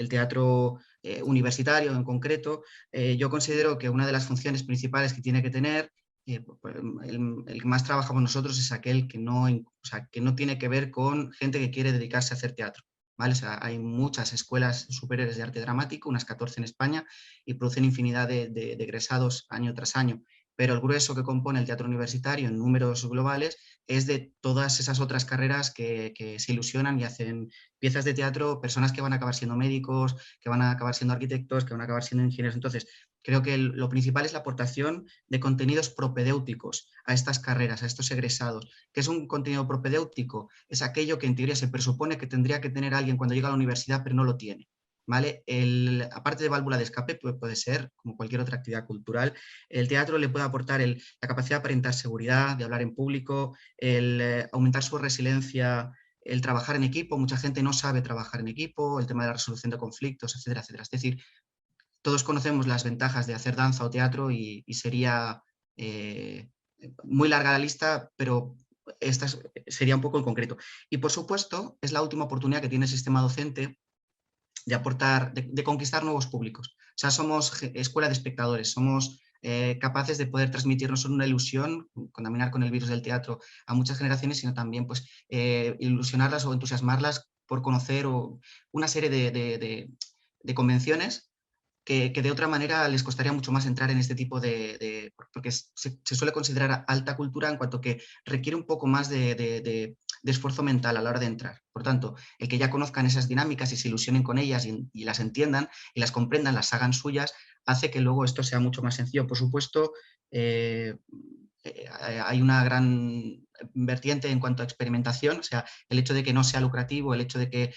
teatro universitario en concreto, yo considero que una de las funciones principales que tiene que tener, el que más trabajamos nosotros, es aquel que no tiene que ver con gente que quiere dedicarse a hacer teatro. ¿Vale? O sea, hay muchas escuelas superiores de arte dramático, unas 14 en España, y producen infinidad de egresados año tras año. Pero el grueso que compone el teatro universitario en números globales es de todas esas otras carreras que se ilusionan y hacen piezas de teatro, personas que van a acabar siendo médicos, que van a acabar siendo arquitectos, que van a acabar siendo ingenieros. Entonces, creo que lo principal es la aportación de contenidos propedéuticos a estas carreras, a estos egresados. ¿Qué es un contenido propedéutico? Es aquello que en teoría se presupone que tendría que tener alguien cuando llega a la universidad, pero no lo tiene. ¿Vale? Aparte de válvula de escape, puede ser, como cualquier otra actividad cultural, el teatro le puede aportar la capacidad de aparentar seguridad, de hablar en público, el aumentar su resiliencia, el trabajar en equipo. Mucha gente no sabe trabajar en equipo, el tema de la resolución de conflictos, etcétera, etcétera. Es decir, todos conocemos las ventajas de hacer danza o teatro y sería muy larga la lista, pero esta sería un poco en concreto. Y, por supuesto, es la última oportunidad que tiene el sistema docente de aportar, de conquistar nuevos públicos. O sea, somos escuela de espectadores, somos capaces de poder transmitir no solo una ilusión, contaminar con el virus del teatro a muchas generaciones, sino también, pues, ilusionarlas o entusiasmarlas por conocer una serie de convenciones que de otra manera les costaría mucho más entrar en este tipo porque se suele considerar alta cultura en cuanto que requiere un poco más de esfuerzo mental a la hora de entrar. Por tanto, el que ya conozcan esas dinámicas y se ilusionen con ellas y las entiendan y las comprendan, las hagan suyas, hace que luego esto sea mucho más sencillo. Por supuesto, hay una gran vertiente en cuanto a experimentación, o sea, el hecho de que no sea lucrativo, el hecho de que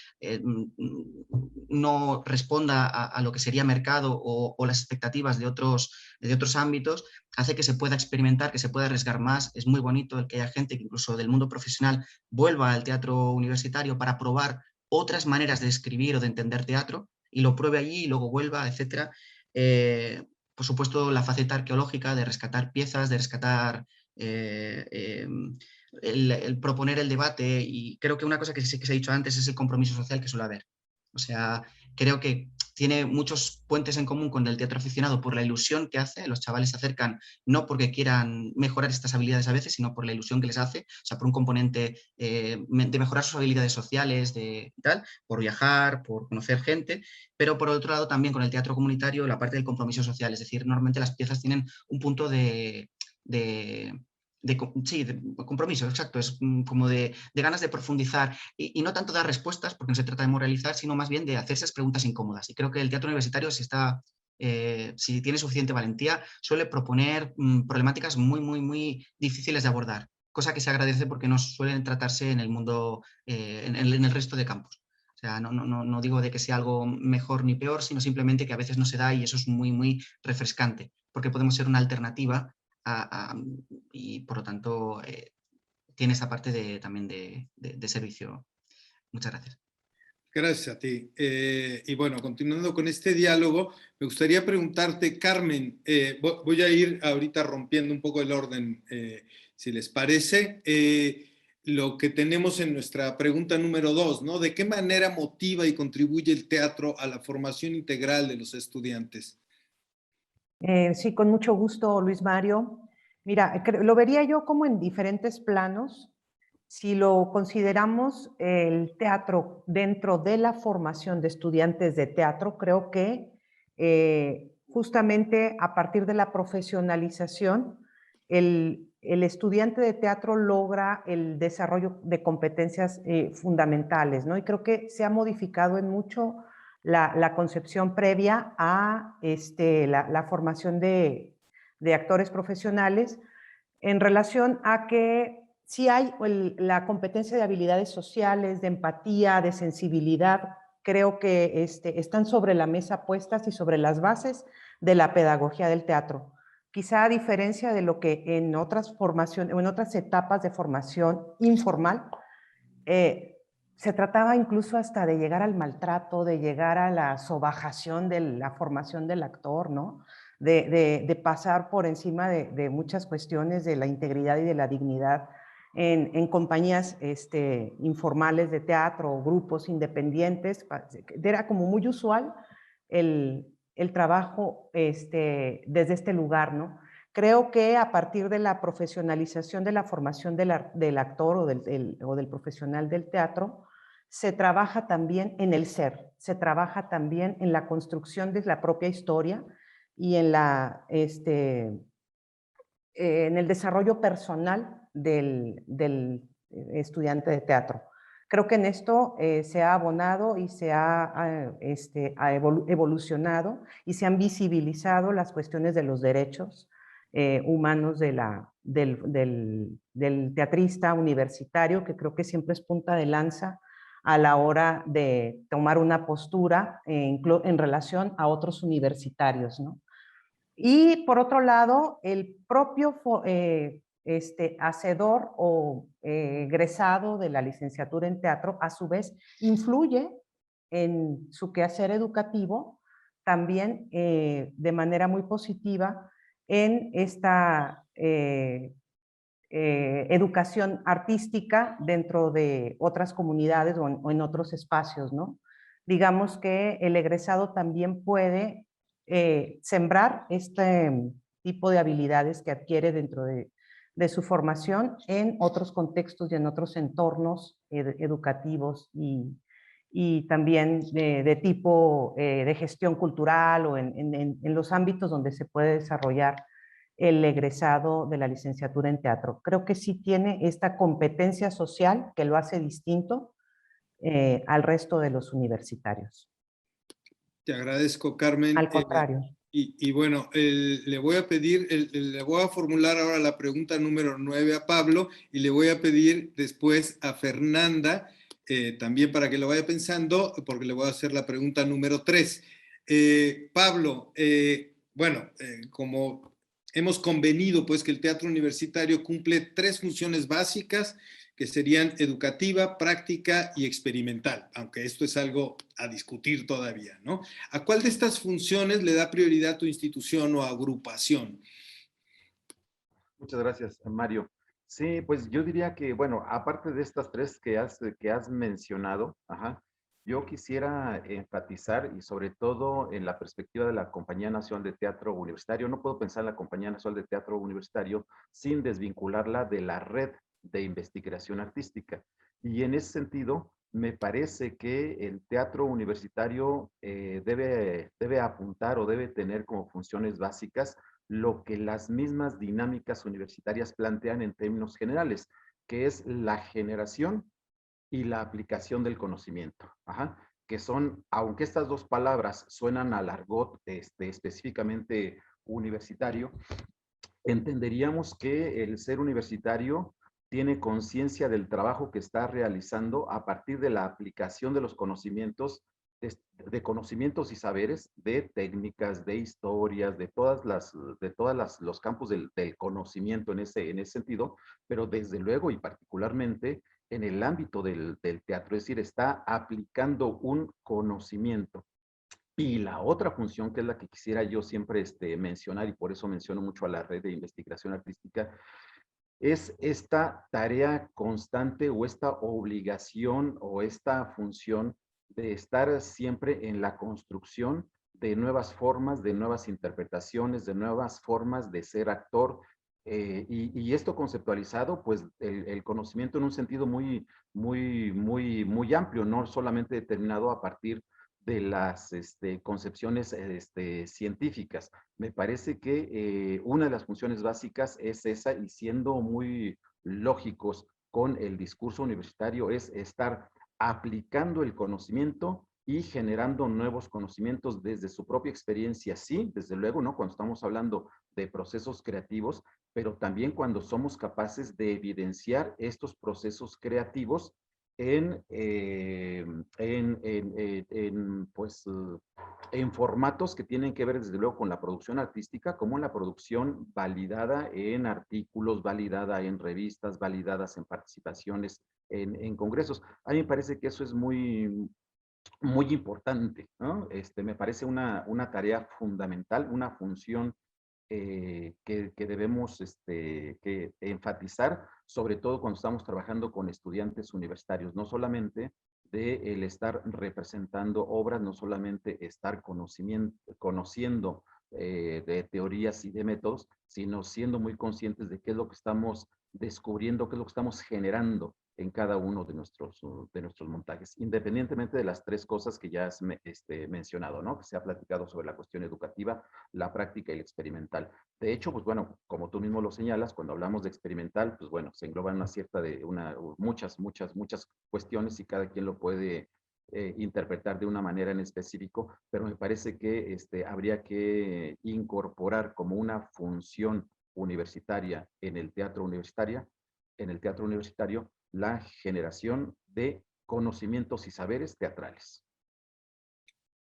no responda a lo que sería mercado o las expectativas de otros ámbitos, hace que se pueda experimentar, que se pueda arriesgar más. Es muy bonito el que haya gente que incluso del mundo profesional vuelva al teatro universitario para probar otras maneras de escribir o de entender teatro y lo pruebe allí y luego vuelva, etc. Por supuesto, la faceta arqueológica de rescatar piezas, de rescatar el proponer el debate, y creo que una cosa que se ha dicho antes es el compromiso social que suele haber. O sea, creo que tiene muchos puentes en común con el teatro aficionado por la ilusión que hace. Los chavales se acercan no porque quieran mejorar estas habilidades a veces, sino por la ilusión que les hace, o sea, por un componente de mejorar sus habilidades sociales, de tal, por viajar, por conocer gente, pero por otro lado también con el teatro comunitario la parte del compromiso social, es decir, normalmente las piezas tienen un punto de compromiso, exacto, es como de ganas de profundizar y no tanto dar respuestas, porque no se trata de moralizar, sino más bien de hacerse esas preguntas incómodas. Y creo que el teatro universitario, si tiene suficiente valentía, suele proponer problemáticas muy difíciles de abordar, cosa que se agradece porque no suelen tratarse en el mundo, en el resto de campos. O sea, no digo de que sea algo mejor ni peor, sino simplemente que a veces no se da y eso es muy refrescante, porque podemos ser una alternativa y por lo tanto tiene esa parte también de servicio. Muchas gracias. Gracias a ti. Y bueno, continuando con este diálogo, me gustaría preguntarte, Carmen, voy a ir ahorita rompiendo un poco el orden, si les parece, lo que tenemos en nuestra pregunta número 2, ¿no? ¿De qué manera motiva y contribuye el teatro a la formación integral de los estudiantes? Sí, con mucho gusto, Luis Mario. Mira, lo vería yo como en diferentes planos. Si lo consideramos el teatro dentro de la formación de estudiantes de teatro, creo que justamente a partir de la profesionalización, el estudiante de teatro logra el desarrollo de competencias fundamentales, ¿no? Y creo que se ha modificado en mucho la concepción previa a la formación de actores profesionales en relación a que sí hay la competencia de habilidades sociales, de empatía, de sensibilidad, creo que están sobre la mesa puestas y sobre las bases de la pedagogía del teatro. Quizá a diferencia de lo que en otras formaciones o en otras etapas de formación informal, se trataba incluso hasta de llegar al maltrato, de llegar a la sobajación de la formación del actor, ¿no? De pasar por encima de muchas cuestiones de la integridad y de la dignidad en compañías informales de teatro o grupos independientes. Era como muy usual el trabajo desde este lugar, ¿no? Creo que a partir de la profesionalización de la formación del actor o del profesional del teatro, se trabaja también en el ser, se trabaja también en la construcción de la propia historia y en el desarrollo personal del estudiante de teatro. Creo que en esto se ha abonado y se ha evolucionado y se han visibilizado las cuestiones de los derechos humanos del teatrista universitario, que creo que siempre es punta de lanza a la hora de tomar una postura en relación a otros universitarios, ¿no? Y por otro lado, el propio hacedor o egresado de la licenciatura en teatro, a su vez, influye en su quehacer educativo también de manera muy positiva en esta educación artística dentro de otras comunidades o en otros espacios, ¿no? Digamos que el egresado también puede sembrar este tipo de habilidades que adquiere dentro de su formación en otros contextos y en otros entornos educativos y también de tipo de gestión cultural o en los ámbitos donde se puede desarrollar el egresado de la licenciatura en teatro. Creo que sí tiene esta competencia social que lo hace distinto al resto de los universitarios. Te agradezco, Carmen. Al contrario. Y bueno, le voy a pedir, le voy a formular ahora la pregunta número 9 a Pablo y le voy a pedir después a Fernanda, también para que lo vaya pensando, porque le voy a hacer la pregunta número 3. Pablo, bueno, como hemos convenido pues que el teatro universitario cumple 3 funciones básicas que serían educativa, práctica y experimental, aunque esto es algo a discutir todavía, ¿no? ¿A cuál de estas funciones le da prioridad tu institución o agrupación? Muchas gracias, Mario. Sí, pues yo diría que, bueno, aparte de estas tres que has mencionado, ajá, yo quisiera enfatizar y sobre todo en la perspectiva de la Compañía Nacional de Teatro Universitario, no puedo pensar en la Compañía Nacional de Teatro Universitario sin desvincularla de la red de investigación artística. Y en ese sentido, me parece que el teatro universitario debe apuntar o debe tener como funciones básicas lo que las mismas dinámicas universitarias plantean en términos generales, que es la generación y la aplicación del conocimiento. Ajá. Que son, aunque estas dos palabras suenan al argot específicamente universitario, entenderíamos que el ser universitario tiene conciencia del trabajo que está realizando a partir de la aplicación de los conocimientos, de conocimientos y saberes, de técnicas, de historias, de todas los campos del conocimiento en ese sentido, pero desde luego y particularmente en el ámbito del teatro, es decir, está aplicando un conocimiento. Y la otra función, que es la que quisiera yo siempre mencionar, y por eso menciono mucho a la red de investigación artística, es esta tarea constante o esta obligación o esta función de estar siempre en la construcción de nuevas formas, de nuevas interpretaciones, de nuevas formas de ser actor. Y esto conceptualizado, pues el conocimiento en un sentido muy amplio, no solamente determinado a partir de las concepciones científicas. Me parece que una de las funciones básicas es esa, y siendo muy lógicos con el discurso universitario, es estar aplicando el conocimiento y generando nuevos conocimientos desde su propia experiencia, sí, desde luego, ¿no? Cuando estamos hablando de procesos creativos, pero también cuando somos capaces de evidenciar estos procesos creativos pues, en formatos que tienen que ver desde luego con la producción artística, como la producción validada en artículos, validada en revistas, validadas en participaciones en congresos. A mí me parece que eso es muy importante, ¿no? Me parece una tarea fundamental, una función que debemos que enfatizar, sobre todo cuando estamos trabajando con estudiantes universitarios, no solamente de el estar representando obras, no solamente estar conociendo de teorías y de métodos, sino siendo muy conscientes de qué es lo que estamos descubriendo, qué es lo que estamos generando en cada uno de nuestros montajes, independientemente de las tres cosas que ya has mencionado, ¿no? Que se ha platicado sobre la cuestión educativa, la práctica y la experimental. De hecho, pues bueno, como tú mismo lo señalas, cuando hablamos de experimental, pues bueno, se engloban muchas cuestiones y cada quien lo puede interpretar de una manera en específico, pero me parece que habría que incorporar como una función universitaria en el teatro universitario, la generación de conocimientos y saberes teatrales.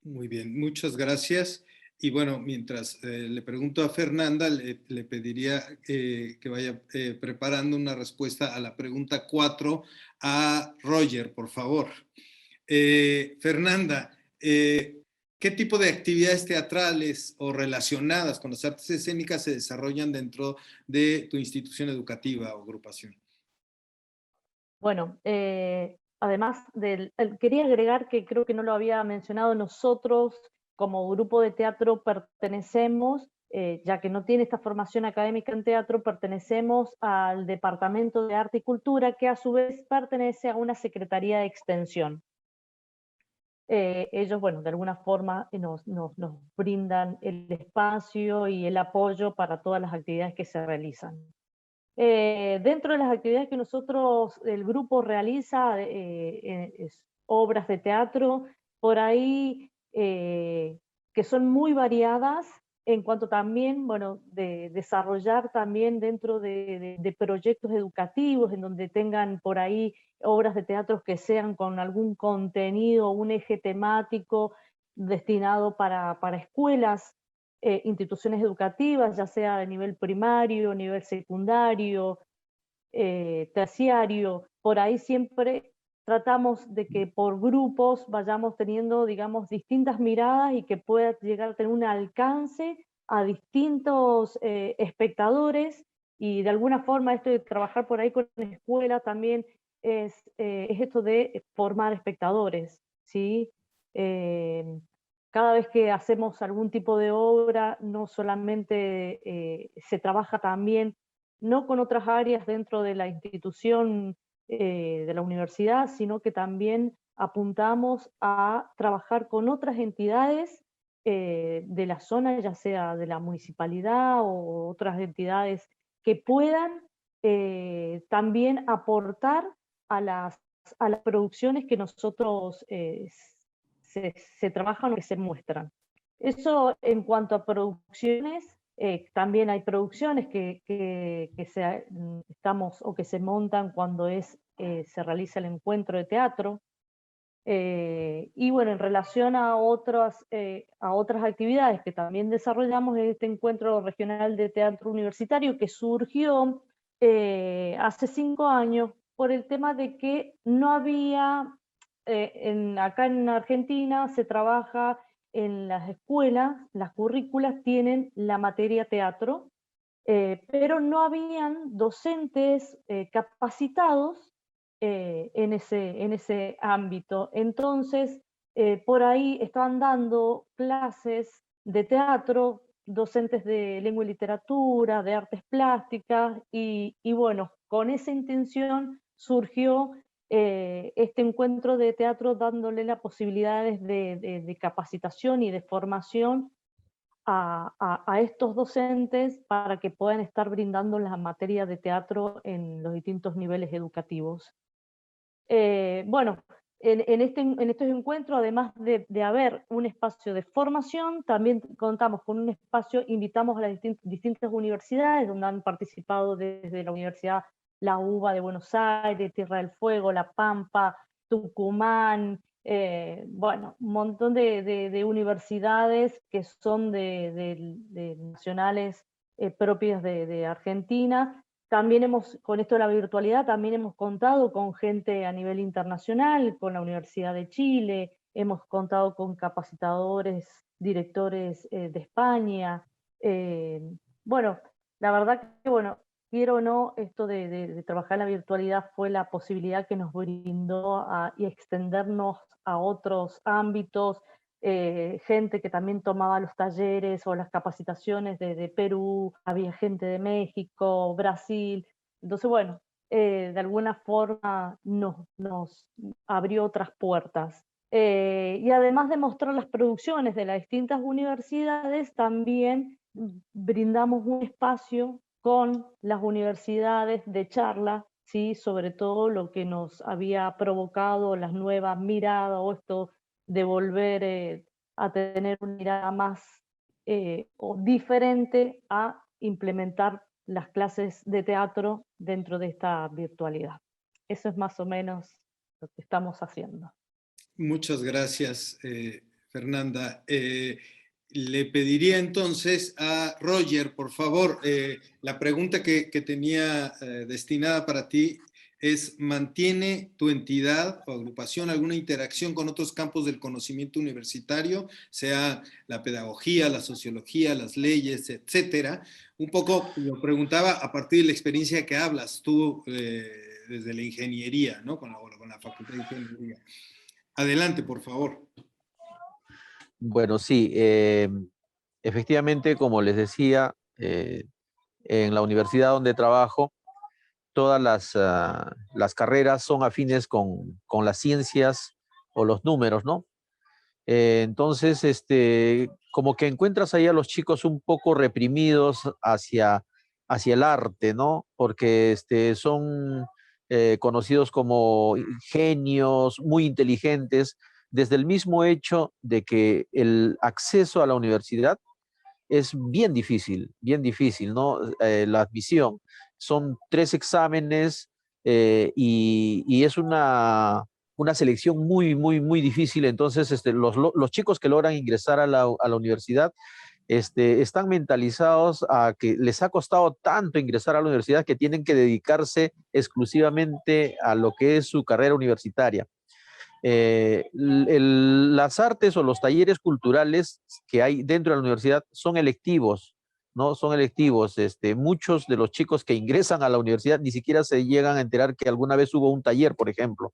Muy bien, muchas gracias. Y bueno, mientras le pregunto a Fernanda, le pediría que vaya preparando una respuesta a la pregunta 4 a Roger, por favor. Fernanda, ¿qué tipo de actividades teatrales o relacionadas con las artes escénicas se desarrollan dentro de tu institución educativa o agrupación? Bueno, además quería agregar que creo que no lo había mencionado, nosotros como grupo de teatro pertenecemos, ya que no tiene esta formación académica en teatro, pertenecemos al Departamento de Arte y Cultura, que a su vez pertenece a una Secretaría de Extensión. Ellos, bueno, de alguna forma nos brindan el espacio y el apoyo para todas las actividades que se realizan. Dentro de las actividades que el grupo realiza, obras de teatro, por ahí que son muy variadas en cuanto también, bueno, de desarrollar también dentro de proyectos educativos en donde tengan por ahí obras de teatro que sean con algún contenido, un eje temático destinado para escuelas, instituciones educativas, ya sea a nivel primario, nivel secundario, terciario. Por ahí siempre tratamos de que por grupos vayamos teniendo, digamos, distintas miradas y que pueda llegar a tener un alcance a distintos espectadores y de alguna forma esto de trabajar por ahí con la escuela también es esto de formar espectadores, ¿sí? Cada vez que hacemos algún tipo de obra, no solamente se trabaja también, no con otras áreas dentro de la institución de la universidad, sino que también apuntamos a trabajar con otras entidades de la zona, ya sea de la municipalidad o otras entidades que puedan también aportar a las producciones que nosotros se trabajan o que se muestran. Eso en cuanto a producciones, también hay producciones que estamos o que se montan cuando se realiza el encuentro de teatro. Y bueno, en relación a otras actividades que también desarrollamos, este encuentro regional de teatro universitario que surgió hace 5 años por el tema de que no había, acá en Argentina se trabaja en las escuelas, las currículas tienen la materia teatro, pero no habían docentes capacitados en ese ámbito. Entonces, por ahí estaban dando clases de teatro, docentes de lengua y literatura, de artes plásticas, y bueno, con esa intención surgió este encuentro de teatro dándole las posibilidades de capacitación y de formación a estos docentes para que puedan estar brindando la materia de teatro en los distintos niveles educativos. Bueno, en estos encuentros, además de haber un espacio de formación, también contamos con un espacio, invitamos a las distintas universidades, donde han participado desde la Universidad La UBA de Buenos Aires, Tierra del Fuego, La Pampa, Tucumán, bueno, un montón de universidades que son de nacionales propias de Argentina. También con esto de la virtualidad, también hemos contado con gente a nivel internacional, con la Universidad de Chile, hemos contado con capacitadores, directores de España. Bueno, la verdad que, bueno, quiero o no, esto de trabajar en la virtualidad fue la posibilidad que nos brindó y extendernos a otros ámbitos, gente que también tomaba los talleres o las capacitaciones de Perú, había gente de México, Brasil. Entonces, bueno, de alguna forma nos abrió otras puertas. Y además de mostrar las producciones de las distintas universidades, también brindamos un espacio con las universidades de charla, ¿sí? Sobre todo lo que nos había provocado las nuevas miradas o esto de volver a tener una mirada más o diferente a implementar las clases de teatro dentro de esta virtualidad. Eso es más o menos lo que estamos haciendo. Muchas gracias, Fernanda. Le pediría entonces a Roger, por favor, la pregunta que tenía destinada para ti es, ¿mantiene tu entidad o agrupación alguna interacción con otros campos del conocimiento universitario, sea la pedagogía, la sociología, las leyes, etcétera? Un poco lo preguntaba a partir de la experiencia que hablas tú desde la ingeniería, ¿no? Con la Facultad de Ingeniería. Adelante, por favor. Bueno, sí, efectivamente, como les decía, en la universidad donde trabajo, todas las carreras son afines con las ciencias o los números, ¿no? Entonces, como que encuentras ahí a los chicos un poco reprimidos hacia el arte, ¿no? Porque son conocidos como genios, muy inteligentes, desde el mismo hecho de que el acceso a la universidad es bien difícil, ¿no? La admisión. Son 3 exámenes y es una selección muy difícil. Entonces, los chicos que logran ingresar a la universidad están mentalizados a que les ha costado tanto ingresar a la universidad que tienen que dedicarse exclusivamente a lo que es su carrera universitaria. Las artes o los talleres culturales que hay dentro de la universidad son electivos, ¿no? Son electivos. Muchos de los chicos que ingresan a la universidad ni siquiera se llegan a enterar que alguna vez hubo un taller, por ejemplo,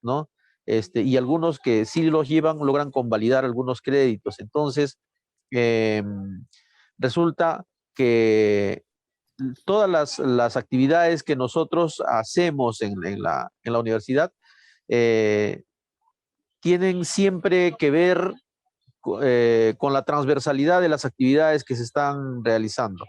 ¿no? Y algunos que sí los llevan logran convalidar algunos créditos. Entonces, resulta que todas las actividades que nosotros hacemos en la universidad tienen siempre que ver con la transversalidad de las actividades que se están realizando.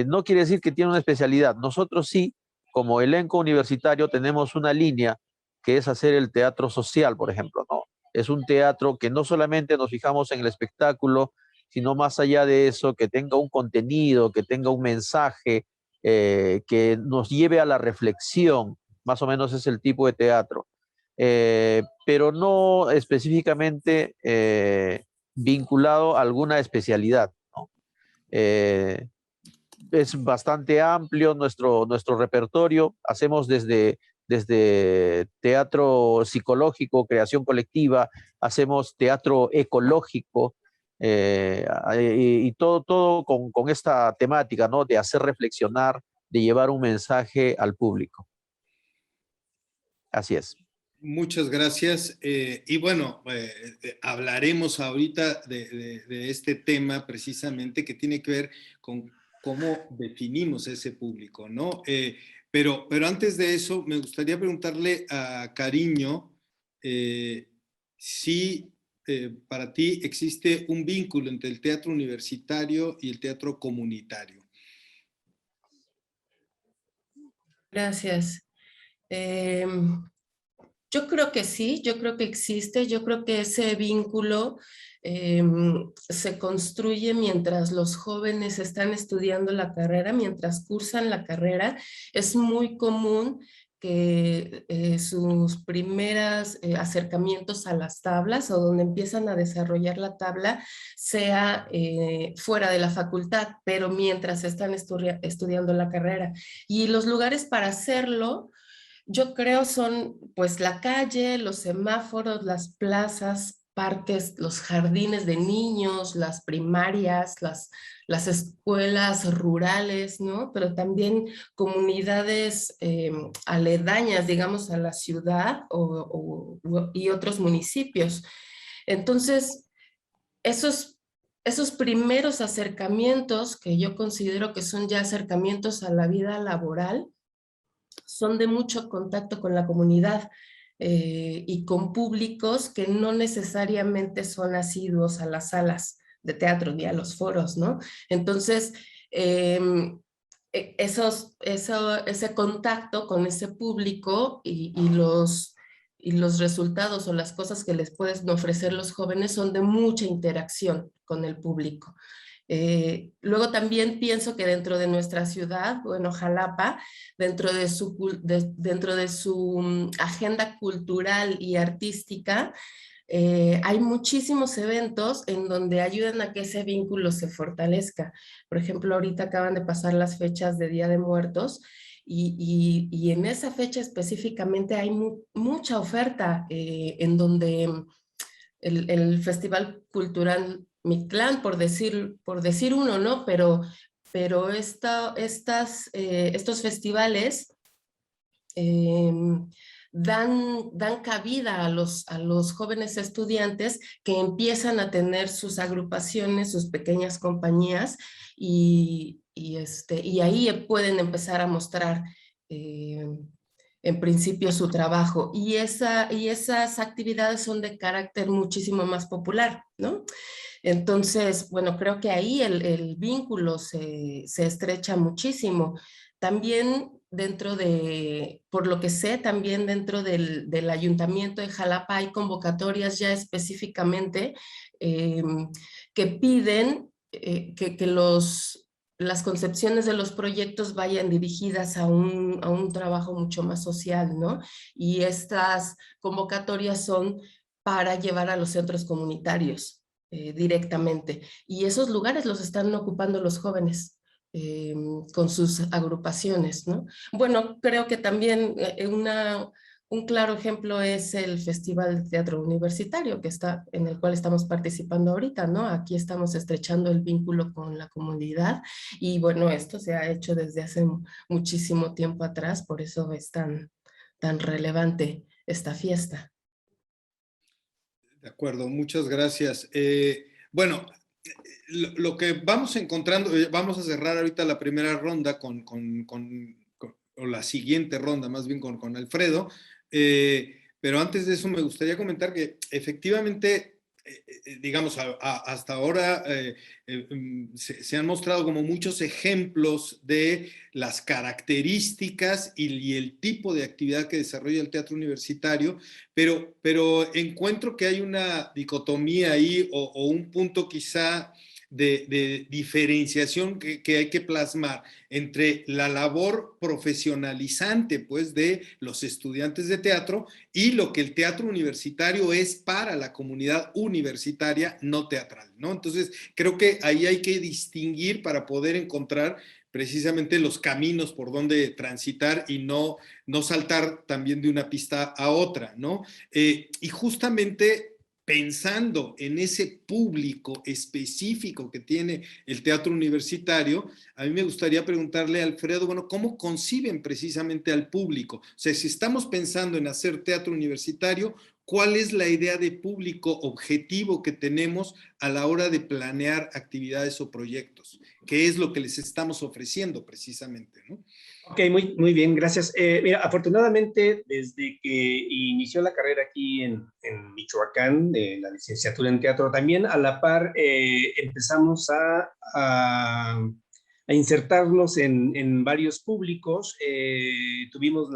No quiere decir que tiene una especialidad. Nosotros sí, como elenco universitario, tenemos una línea que es hacer el teatro social, por ejemplo, ¿no? Es un teatro que no solamente nos fijamos en el espectáculo, sino más allá de eso, que tenga un contenido, que tenga un mensaje, que nos lleve a la reflexión. Más o menos es el tipo de teatro. Pero no específicamente vinculado a alguna especialidad, ¿no? Es bastante amplio nuestro repertorio. Hacemos desde teatro psicológico, creación colectiva, hacemos teatro ecológico, y todo con esta temática, ¿no? De hacer reflexionar, de llevar un mensaje al público. Así es. Muchas gracias. Y bueno, hablaremos ahorita de este tema precisamente que tiene que ver con cómo definimos ese público, ¿no? Pero antes de eso, me gustaría preguntarle a Cariño si para ti existe un vínculo entre el teatro universitario y el teatro comunitario. Gracias. Yo creo que sí, yo creo que existe, yo creo que ese vínculo se construye mientras los jóvenes están estudiando la carrera, mientras cursan la carrera. Es muy común que sus primeros acercamientos a las tablas o donde empiezan a desarrollar la tabla sea fuera de la facultad, pero mientras están estudiando la carrera. Y los lugares para hacerlo, yo creo son pues la calle, los semáforos, las plazas, parques, los jardines de niños, las primarias, las escuelas rurales, ¿no? Pero también comunidades aledañas, digamos, a la ciudad y otros municipios. Entonces, esos primeros acercamientos que yo considero que son ya acercamientos a la vida laboral, son de mucho contacto con la comunidad y con públicos que no necesariamente son asiduos a las salas de teatro ni a los foros, ¿no? Entonces, ese contacto con ese público y los resultados o las cosas que les pueden ofrecer los jóvenes son de mucha interacción con el público. Luego también pienso que dentro de nuestra ciudad, bueno, Jalapa, dentro de su agenda cultural y artística, hay muchísimos eventos en donde ayudan a que ese vínculo se fortalezca. Por ejemplo, ahorita acaban de pasar las fechas de Día de Muertos y en esa fecha específicamente hay mucha oferta en donde el Festival Cultural Mictlán, por decir uno, ¿no? Pero estos festivales dan cabida a los jóvenes estudiantes que empiezan a tener sus agrupaciones, sus pequeñas compañías y ahí pueden empezar a mostrar en principio su trabajo y esas actividades son de carácter muchísimo más popular, ¿no? Entonces, bueno, creo que ahí el vínculo se estrecha muchísimo. También por lo que sé, también dentro del Ayuntamiento de Jalapa hay convocatorias ya específicamente que piden que las concepciones de los proyectos vayan dirigidas a un trabajo mucho más social, ¿no? Y estas convocatorias son para llevar a los centros comunitarios directamente. Y esos lugares los están ocupando los jóvenes con sus agrupaciones, ¿no? Bueno, creo que también Un claro ejemplo es el Festival de Teatro Universitario en el cual estamos participando ahorita, ¿no? Aquí estamos estrechando el vínculo con la comunidad y bueno, esto se ha hecho desde hace muchísimo tiempo atrás, por eso es tan relevante esta fiesta. De acuerdo, muchas gracias. Bueno, lo que vamos encontrando, vamos a cerrar ahorita la primera ronda o la siguiente ronda, más bien con Alfredo, pero antes de eso me gustaría comentar que efectivamente, digamos, hasta ahora se han mostrado como muchos ejemplos de las características y el tipo de actividad que desarrolla el teatro universitario, pero encuentro que hay una dicotomía ahí o un punto quizá de diferenciación que hay que plasmar entre la labor profesionalizante, pues, de los estudiantes de teatro y lo que el teatro universitario es para la comunidad universitaria no teatral, ¿no? Entonces, creo que ahí hay que distinguir para poder encontrar precisamente los caminos por donde transitar y no saltar también de una pista a otra, ¿no? Y justamente pensando en ese público específico que tiene el teatro universitario, a mí me gustaría preguntarle a Alfredo, bueno, ¿cómo conciben precisamente al público? O sea, si estamos pensando en hacer teatro universitario, ¿cuál es la idea de público objetivo que tenemos a la hora de planear actividades o proyectos? ¿Qué es lo que les estamos ofreciendo precisamente, ¿no? Ok, muy bien, gracias. Mira, afortunadamente, desde que inició la carrera aquí en Michoacán, de la licenciatura en teatro, también a la par empezamos a insertarnos en varios públicos. Tuvimos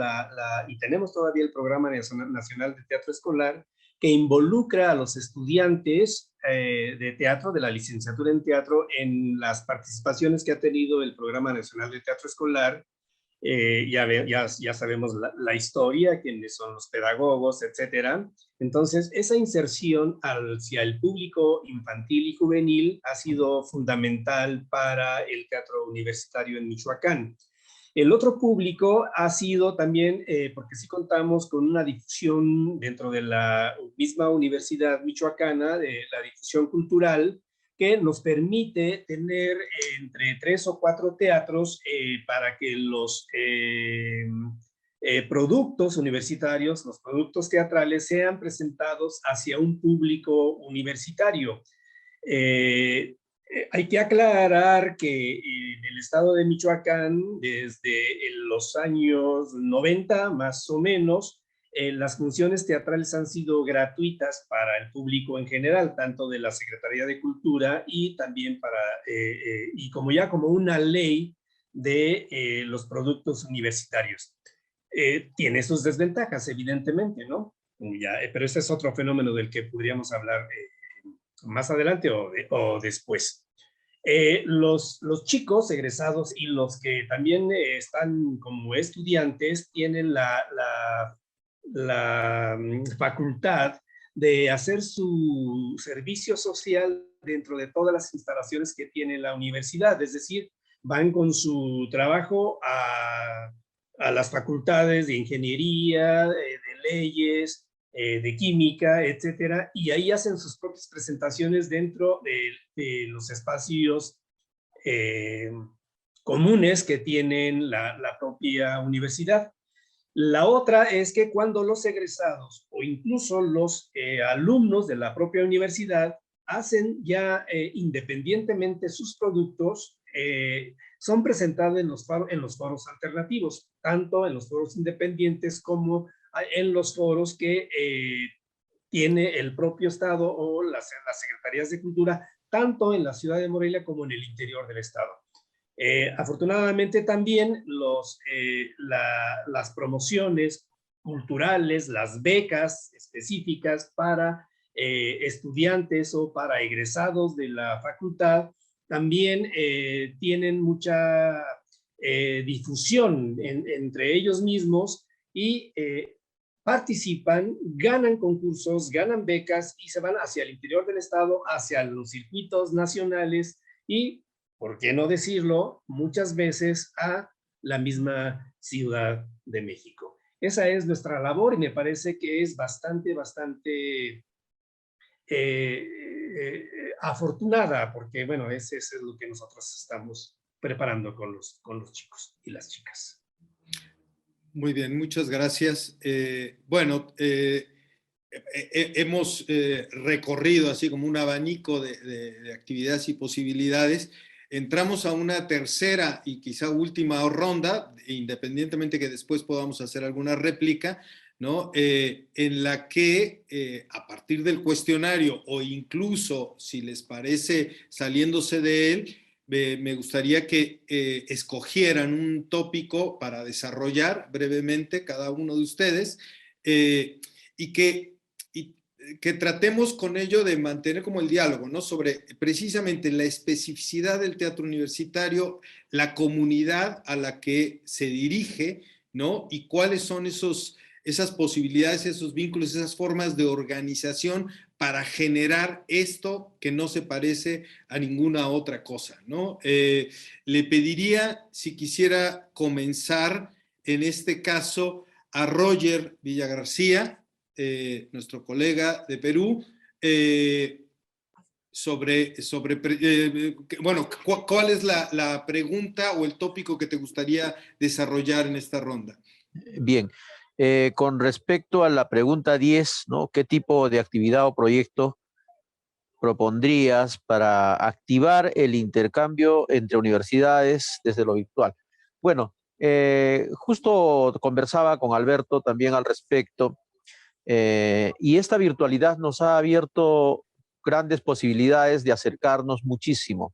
y tenemos todavía el Programa Nacional de Teatro Escolar, que involucra a los estudiantes de teatro, de la licenciatura en teatro, en las participaciones que ha tenido el Programa Nacional de Teatro Escolar. Ya sabemos la historia, quiénes son los pedagogos, etcétera. Entonces, esa inserción hacia el público infantil y juvenil ha sido fundamental para el teatro universitario en Michoacán. El otro público ha sido también, porque sí contamos con una difusión dentro de la misma universidad michoacana, de la difusión cultural, que nos permite tener entre 3 o 4 teatros para que los productos universitarios, los productos teatrales, sean presentados hacia un público universitario. Hay que aclarar que en el estado de Michoacán, desde los años 90 más o menos, las funciones teatrales han sido gratuitas para el público en general, tanto de la Secretaría de Cultura y también y como una ley de los productos universitarios. Tiene sus desventajas, evidentemente, ¿no? Pero ese es otro fenómeno del que podríamos hablar más adelante o después. Los chicos egresados y los que también están como estudiantes tienen la facultad de hacer su servicio social dentro de todas las instalaciones que tiene la universidad, es decir, van con su trabajo a las facultades de ingeniería, de leyes, de química, etcétera, y ahí hacen sus propias presentaciones dentro de los espacios comunes que tienen la propia universidad. La otra es que cuando los egresados o incluso los alumnos de la propia universidad hacen ya independientemente sus productos, son presentados en los foros alternativos, tanto en los foros independientes como en los foros que tiene el propio Estado o las Secretarías de Cultura, tanto en la ciudad de Morelia como en el interior del Estado. Afortunadamente también las promociones culturales, las becas específicas para estudiantes o para egresados de la facultad también tienen mucha difusión entre ellos mismos y participan, ganan concursos, ganan becas y se van hacia el interior del estado, hacia los circuitos nacionales y, ¿por qué no decirlo?, muchas veces a la misma Ciudad de México. Esa es nuestra labor y me parece que es bastante afortunada, porque bueno, eso es lo que nosotros estamos preparando con los chicos y las chicas. Muy bien, muchas gracias. Hemos recorrido así como un abanico de actividades y posibilidades. Entramos a una tercera y quizá última ronda, independientemente que después podamos hacer alguna réplica, ¿no? En la que a partir del cuestionario o incluso, si les parece, saliéndose de él, me gustaría que escogieran un tópico para desarrollar brevemente cada uno de ustedes y que tratemos con ello de mantener como el diálogo, ¿no? Sobre precisamente la especificidad del teatro universitario, la comunidad a la que se dirige, ¿no? Y cuáles son esas posibilidades, esos vínculos, esas formas de organización para generar esto que no se parece a ninguna otra cosa, ¿no? Le pediría, si quisiera comenzar, en este caso, a Roger Villagarcía, nuestro colega de Perú, bueno, ¿cuál es la pregunta o el tópico que te gustaría desarrollar en esta ronda? Bien, con respecto a la pregunta 10, ¿no? ¿Qué tipo de actividad o proyecto propondrías para activar el intercambio entre universidades desde lo virtual? Bueno, justo conversaba con Alberto también al respecto, y esta virtualidad nos ha abierto grandes posibilidades de acercarnos muchísimo.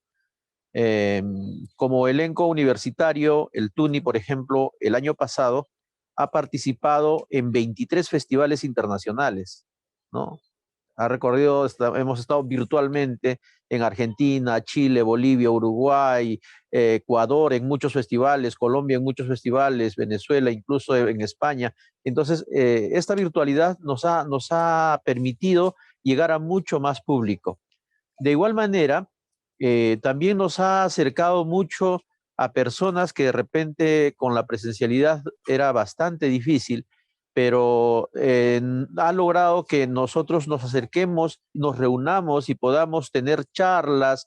Como elenco universitario, el TUNI, por ejemplo, el año pasado ha participado en 23 festivales internacionales, ¿no? Hemos estado virtualmente en Argentina, Chile, Bolivia, Uruguay, Ecuador en muchos festivales, Colombia en muchos festivales, Venezuela, incluso en España. Entonces, esta virtualidad nos ha permitido llegar a mucho más público. De igual manera, también nos ha acercado mucho a personas que de repente con la presencialidad era bastante difícil, pero ha logrado que nosotros nos acerquemos, nos reunamos y podamos tener charlas,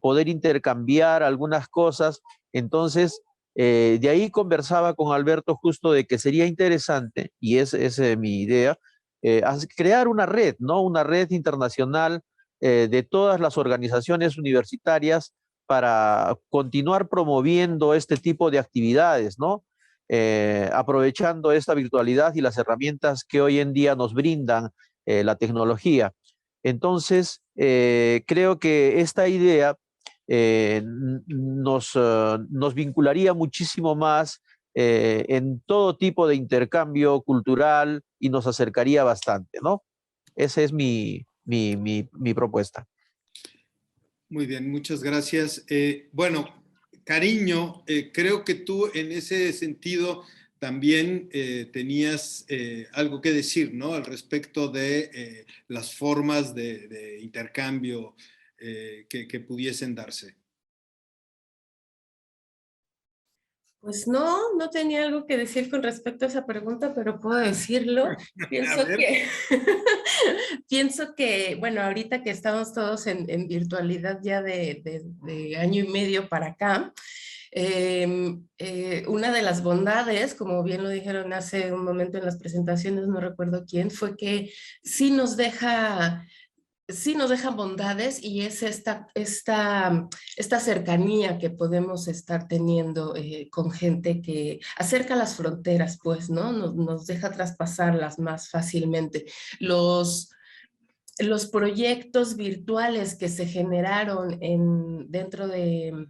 poder intercambiar algunas cosas. Entonces, de ahí conversaba con Alberto justo de que sería interesante, y es mi idea, crear una red, ¿no? Una red internacional de todas las organizaciones universitarias para continuar promoviendo este tipo de actividades, ¿no? Aprovechando esta virtualidad y las herramientas que hoy en día nos brindan la tecnología. Entonces, creo que esta idea nos vincularía muchísimo más en todo tipo de intercambio cultural y nos acercaría bastante, ¿no? Esa es mi propuesta. Muy bien, muchas gracias. Bueno, Cariño, creo que tú en ese sentido también tenías algo que decir, ¿no? Al respecto de las formas de intercambio que pudiesen darse. Pues no tenía algo que decir con respecto a esa pregunta, pero puedo decirlo. Pienso que, bueno, ahorita que estamos todos en virtualidad ya de año y medio para acá, una de las bondades, como bien lo dijeron hace un momento en las presentaciones, no recuerdo quién, fue que sí nos dejan bondades y es esta cercanía que podemos estar teniendo con gente que acerca las fronteras, pues, ¿no? Nos deja traspasarlas más fácilmente. Los proyectos virtuales que se generaron dentro de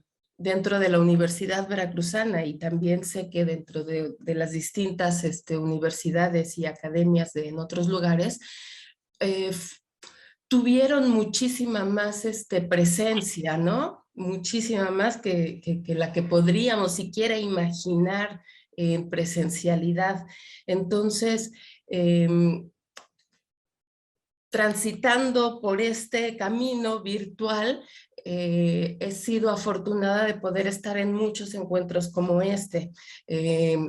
la Universidad Veracruzana, y también sé que dentro de las distintas universidades y academias en otros lugares, tuvieron muchísima más presencia, ¿no? Muchísima más que la que podríamos siquiera imaginar en presencialidad. Entonces, transitando por este camino virtual, he sido afortunada de poder estar en muchos encuentros como este,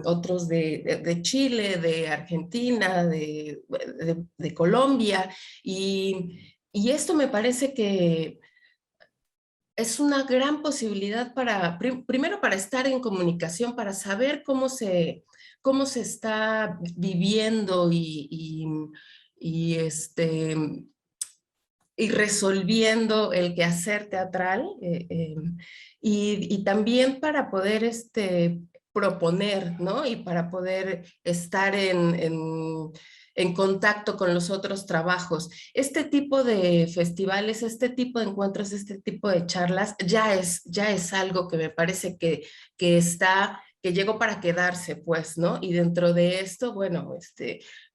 otros de Chile, de Argentina, de Colombia, y esto me parece que es una gran posibilidad para, primero para estar en comunicación, para saber cómo se está viviendo y resolviendo el quehacer teatral, y también para poder proponer, ¿no? Y para poder estar en contacto con los otros trabajos. Este tipo de festivales, este tipo de encuentros, este tipo de charlas, ya es algo que me parece que llegó para quedarse, pues, ¿no? Y dentro de esto, bueno,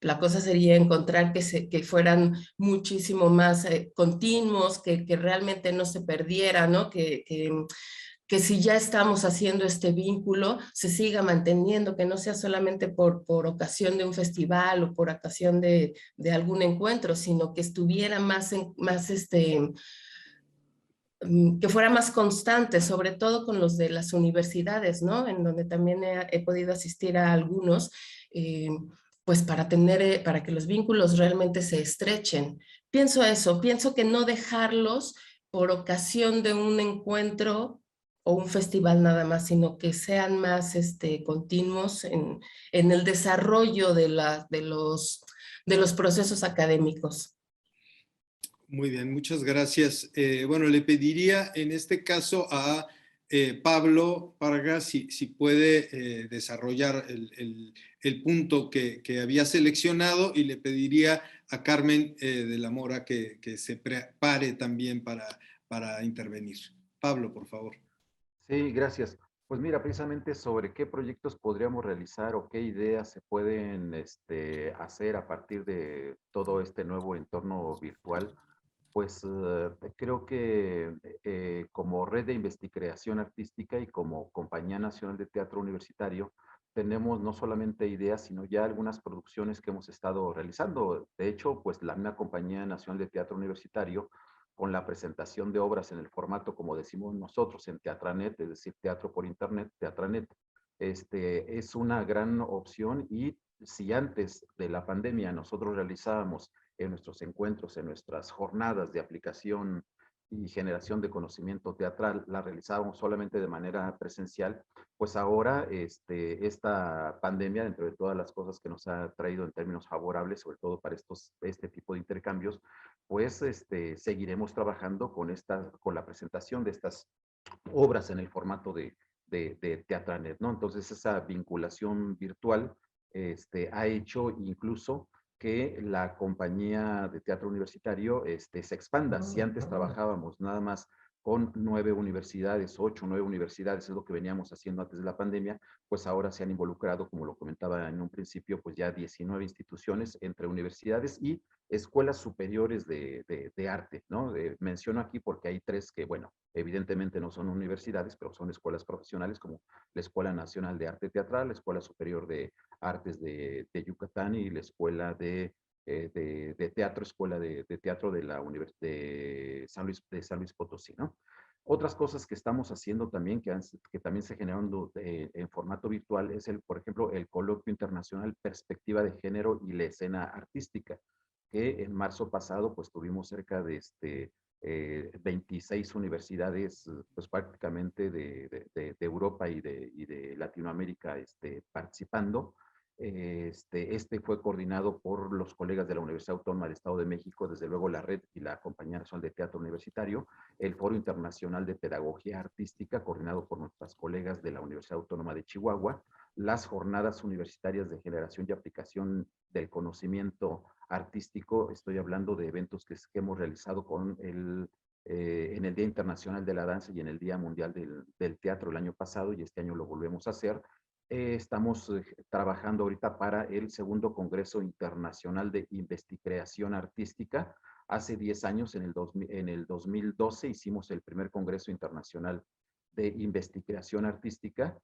la cosa sería encontrar que fueran muchísimo más continuos, que realmente no se perdiera, ¿no? Que si ya estamos haciendo este vínculo, se siga manteniendo, que no sea solamente por ocasión de un festival o por ocasión de algún encuentro, sino que estuviera que fuera más constante, sobre todo con los de las universidades, ¿no? En donde también he podido asistir a algunos, pues para que los vínculos realmente se estrechen. Pienso eso, pienso que no dejarlos por ocasión de un encuentro o un festival nada más, sino que sean más continuos en el desarrollo de los procesos académicos. Muy bien, muchas gracias. Bueno, le pediría en este caso a Pablo Parga si puede desarrollar el punto que había seleccionado, y le pediría a Carmen de la Mora que se prepare también para intervenir. Pablo, por favor. Sí, gracias. Pues mira, precisamente sobre qué proyectos podríamos realizar o qué ideas se pueden hacer a partir de todo este nuevo entorno virtual. Pues creo que como red de investigación artística y como Compañía Nacional de Teatro Universitario, tenemos no solamente ideas, sino ya algunas producciones que hemos estado realizando. De hecho, pues la misma Compañía Nacional de Teatro Universitario, con la presentación de obras en el formato, como decimos nosotros, en Teatranet, es decir, teatro por internet, Teatranet, es una gran opción. Y si antes de la pandemia nosotros realizábamos en nuestros encuentros, en nuestras jornadas de aplicación y generación de conocimiento teatral, la realizábamos solamente de manera presencial, pues ahora esta pandemia, dentro de todas las cosas que nos ha traído en términos favorables, sobre todo para este tipo de intercambios, pues seguiremos trabajando con la presentación de estas obras en el formato de Teatranet, ¿no? Entonces esa vinculación virtual ha hecho incluso que la compañía de teatro universitario se expanda. Si antes trabajábamos nada más con 9 universidades, 8 o 9 universidades, es lo que veníamos haciendo antes de la pandemia, pues ahora se han involucrado, como lo comentaba en un principio, pues ya 19 instituciones entre universidades y escuelas superiores de arte, ¿no? Menciono aquí porque hay 3 que, bueno, evidentemente no son universidades, pero son escuelas profesionales, como la Escuela Nacional de Arte Teatral, la Escuela Superior de Artes de Yucatán y la Escuela de Teatro, Escuela de Teatro de la de San Luis Potosí, ¿no? Otras cosas que estamos haciendo también, que también se generan en formato virtual, es por ejemplo, el Coloquio Internacional Perspectiva de Género y la Escena Artística, que en marzo pasado pues tuvimos cerca de 26 universidades, pues prácticamente de Europa y de Latinoamérica participando. Fue coordinado por los colegas de la Universidad Autónoma del Estado de México, desde luego la red y la Compañía Nacional de Teatro Universitario, el Foro Internacional de Pedagogía Artística, coordinado por nuestras colegas de la Universidad Autónoma de Chihuahua, las jornadas universitarias de generación y aplicación del conocimiento artístico. Estoy hablando de eventos que hemos realizado en el Día Internacional de la Danza y en el Día Mundial del Teatro el año pasado, y este año lo volvemos a hacer. Estamos trabajando ahorita para el segundo Congreso Internacional de Investicreación Artística. Hace 10 años, en el 2012, hicimos el primer Congreso Internacional de Investicreación Artística.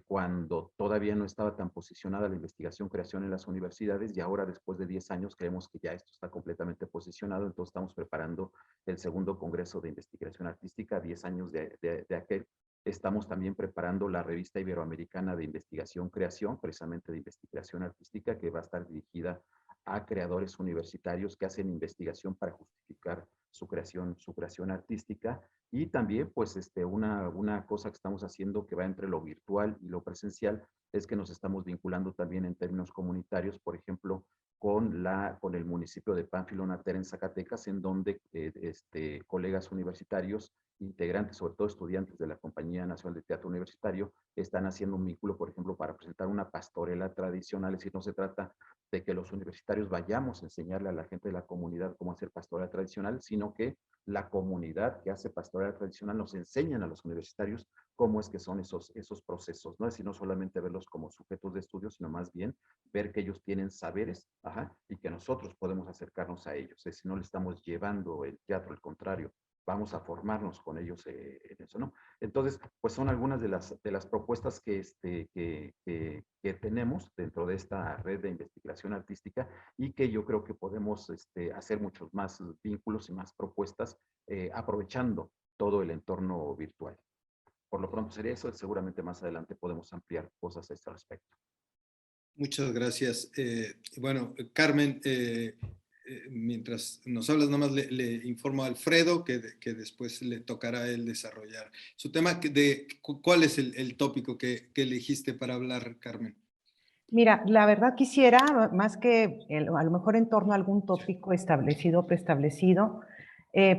cuando todavía no estaba tan posicionada la investigación-creación en las universidades, y ahora después de 10 años creemos que ya esto está completamente posicionado. Entonces estamos preparando el segundo Congreso de Investigación Artística, 10 años de aquel. Estamos también preparando la Revista Iberoamericana de Investigación-Creación, precisamente de investigación artística, que va a estar dirigida a creadores universitarios que hacen investigación para justificar su creación artística. Y también, pues, una cosa que estamos haciendo que va entre lo virtual y lo presencial es que nos estamos vinculando también en términos comunitarios, por ejemplo, con el municipio de Pánfilo Natera en Zacatecas, en donde colegas universitarios, integrantes, sobre todo estudiantes de la Compañía Nacional de Teatro Universitario, están haciendo un vínculo, por ejemplo, para presentar una pastorela tradicional. Es decir, no se trata de que los universitarios vayamos a enseñarle a la gente de la comunidad cómo hacer pastorela tradicional, sino que la comunidad que hace pastorela tradicional nos enseñan a los universitarios cómo es que son esos procesos, ¿no? Es decir, no solamente verlos como sujetos de estudio, sino más bien ver que ellos tienen saberes, y que nosotros podemos acercarnos a ellos. Es decir, no le estamos llevando el teatro, al contrario, vamos a formarnos con ellos en eso, ¿no? Entonces, pues son algunas de las propuestas que tenemos dentro de esta red de investigación artística, y que yo creo que podemos hacer muchos más vínculos y más propuestas aprovechando todo el entorno virtual. Por lo pronto sería eso. Seguramente más adelante podemos ampliar cosas a este respecto. Muchas gracias. Bueno, Carmen, mientras nos hablas, nomás le informo a Alfredo que después le tocará a él desarrollar su tema. ¿Cuál es el tópico que elegiste para hablar, Carmen? Mira, la verdad quisiera, más que a lo mejor en torno a algún tópico establecido o preestablecido,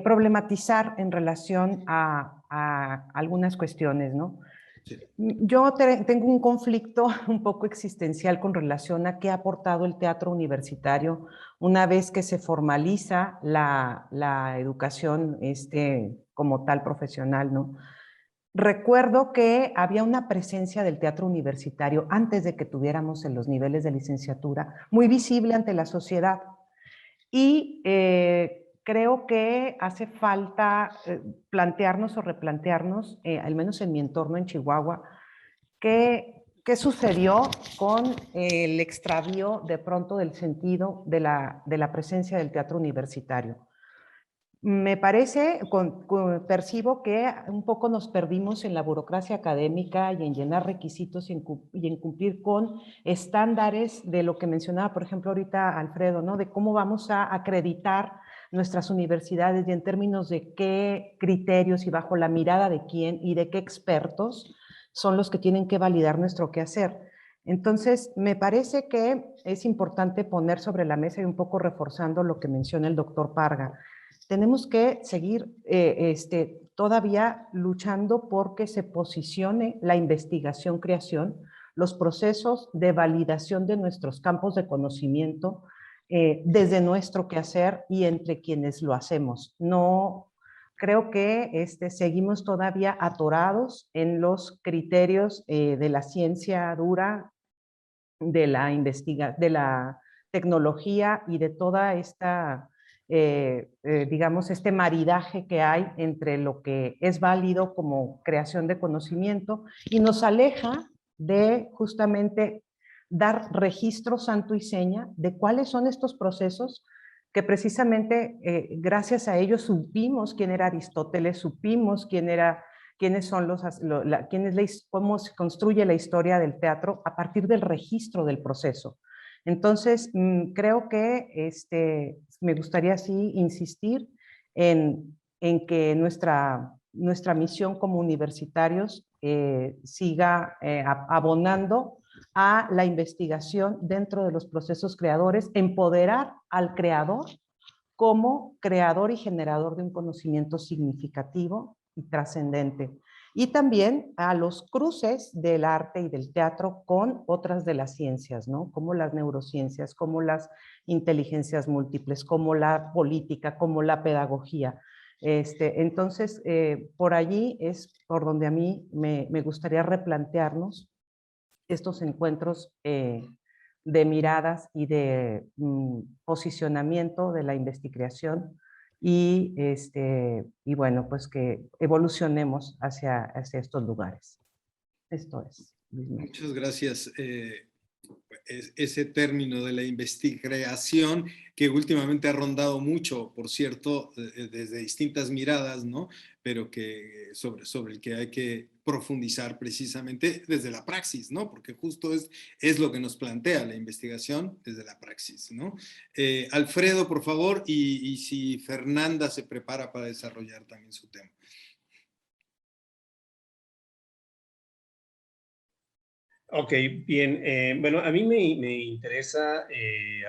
problematizar en relación a algunas cuestiones, ¿no? Sí. Yo tengo un conflicto un poco existencial con relación a qué ha aportado el teatro universitario una vez que se formaliza la educación como tal profesional, ¿no? Recuerdo que había una presencia del teatro universitario antes de que tuviéramos en los niveles de licenciatura muy visible ante la sociedad, y creo que hace falta plantearnos o replantearnos, al menos en mi entorno en Chihuahua, qué sucedió con el extravío de pronto del sentido de la presencia del teatro universitario. Me parece, percibo que un poco nos perdimos en la burocracia académica y en llenar requisitos y en cumplir con estándares de lo que mencionaba, por ejemplo, ahorita Alfredo, ¿no? De cómo vamos a acreditar nuestras universidades y en términos de qué criterios y bajo la mirada de quién y de qué expertos son los que tienen que validar nuestro quehacer. Entonces, me parece que es importante poner sobre la mesa y un poco reforzando lo que menciona el doctor Parga. Tenemos que seguir todavía luchando porque se posicione la investigación-creación, los procesos de validación de nuestros campos de conocimiento desde nuestro quehacer y entre quienes lo hacemos. No, creo que seguimos todavía atorados en los criterios de la ciencia dura, de la tecnología y de toda esta digamos, este maridaje que hay entre lo que es válido como creación de conocimiento y nos aleja de justamente dar registro santo y seña de cuáles son estos procesos que precisamente gracias a ellos supimos quién era Aristóteles, supimos quiénes son cómo se construye la historia del teatro a partir del registro del proceso. Entonces, creo que me gustaría sí insistir en que nuestra misión como universitarios siga abonando a la investigación dentro de los procesos creadores, empoderar al creador como creador y generador de un conocimiento significativo y trascendente. Y también a los cruces del arte y del teatro con otras de las ciencias, ¿no? Como las neurociencias, como las inteligencias múltiples, como la política, como la pedagogía. Entonces, por allí es por donde a mí me gustaría replantearnos estos encuentros de miradas y de posicionamiento de la investigación y bueno, pues que evolucionemos hacia estos lugares. Esto es, Luis Mario. Muchas gracias. Ese término de la investigación que últimamente ha rondado mucho, por cierto, desde distintas miradas, ¿no? Pero que sobre el que hay que profundizar precisamente desde la praxis, ¿no? Porque justo es lo que nos plantea la investigación desde la praxis, ¿no? Alfredo, por favor, y si Fernanda se prepara para desarrollar también su tema. Ok, bien. Bueno, a mí me interesa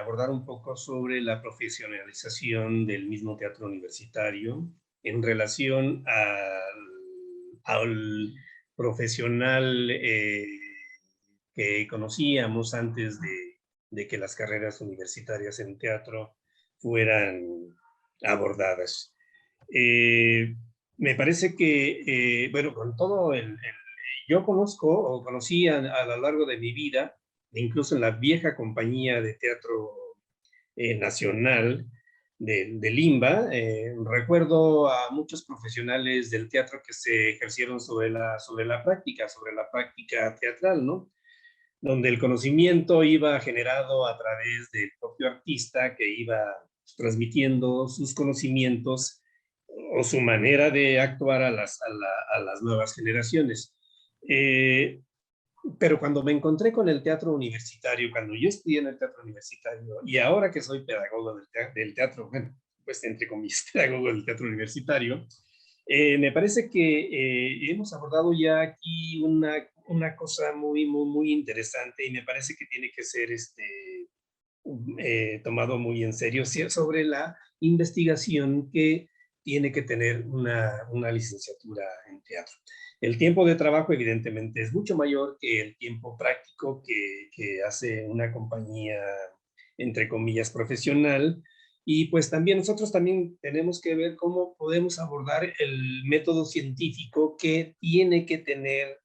abordar un poco sobre la profesionalización del mismo teatro universitario en relación al profesional que conocíamos antes de que las carreras universitarias en teatro fueran abordadas. Me parece que, bueno, con todo yo conozco o conocí a lo largo de mi vida, incluso en la vieja compañía de teatro nacional de Limba, recuerdo a muchos profesionales del teatro que se ejercieron sobre la práctica teatral, ¿no? Donde el conocimiento iba generado a través del propio artista que iba transmitiendo sus conocimientos o su manera de actuar a las nuevas generaciones. Pero cuando me encontré con el teatro universitario, cuando yo estudié en el teatro universitario y ahora que soy pedagogo del teatro, bueno, pues entre comillas, pedagogo del teatro universitario, me parece que hemos abordado ya aquí una cosa muy interesante y me parece que tiene que ser tomado muy en serio sobre la investigación que tiene que tener una licenciatura en teatro. El tiempo de trabajo evidentemente es mucho mayor que el tiempo práctico que hace una compañía, entre comillas, profesional. Y pues también nosotros también tenemos que ver cómo podemos abordar el método científico que tiene que tener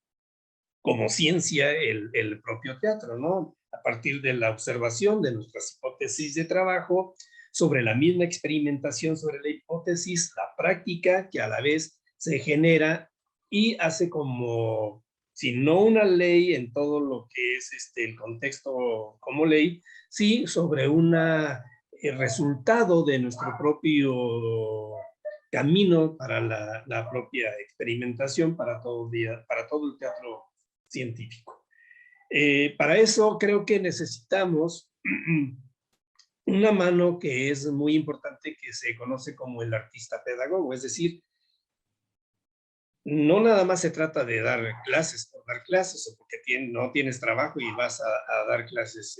como ciencia el propio teatro, ¿no? A partir de la observación de nuestras hipótesis de trabajo, sobre la misma experimentación sobre la hipótesis, la práctica que a la vez se genera y hace como, si no una ley en todo lo que es el contexto como ley, sí sobre el resultado de nuestro propio camino para la propia experimentación para todo el teatro científico. Para eso creo que necesitamos una mano que es muy importante, que se conoce como el artista pedagogo, es decir, no nada más se trata de dar clases por dar clases o porque no tienes trabajo y vas a dar clases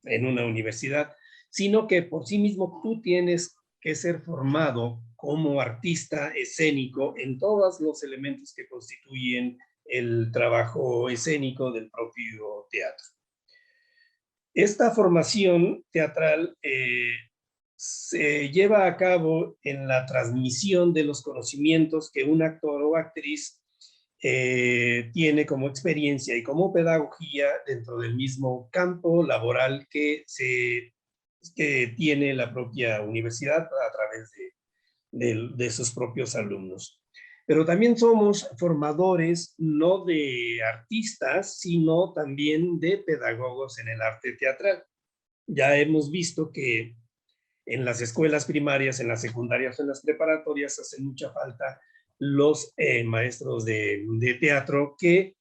en una universidad, sino que por sí mismo tú tienes que ser formado como artista escénico en todos los elementos que constituyen el trabajo escénico del propio teatro. Esta formación teatral se lleva a cabo en la transmisión de los conocimientos que un actor o actriz tiene como experiencia y como pedagogía dentro del mismo campo laboral que tiene la propia universidad a través de sus propios alumnos. Pero también somos formadores no de artistas, sino también de pedagogos en el arte teatral. Ya hemos visto que en las escuelas primarias, en las secundarias, en las preparatorias hacen mucha falta los maestros de teatro que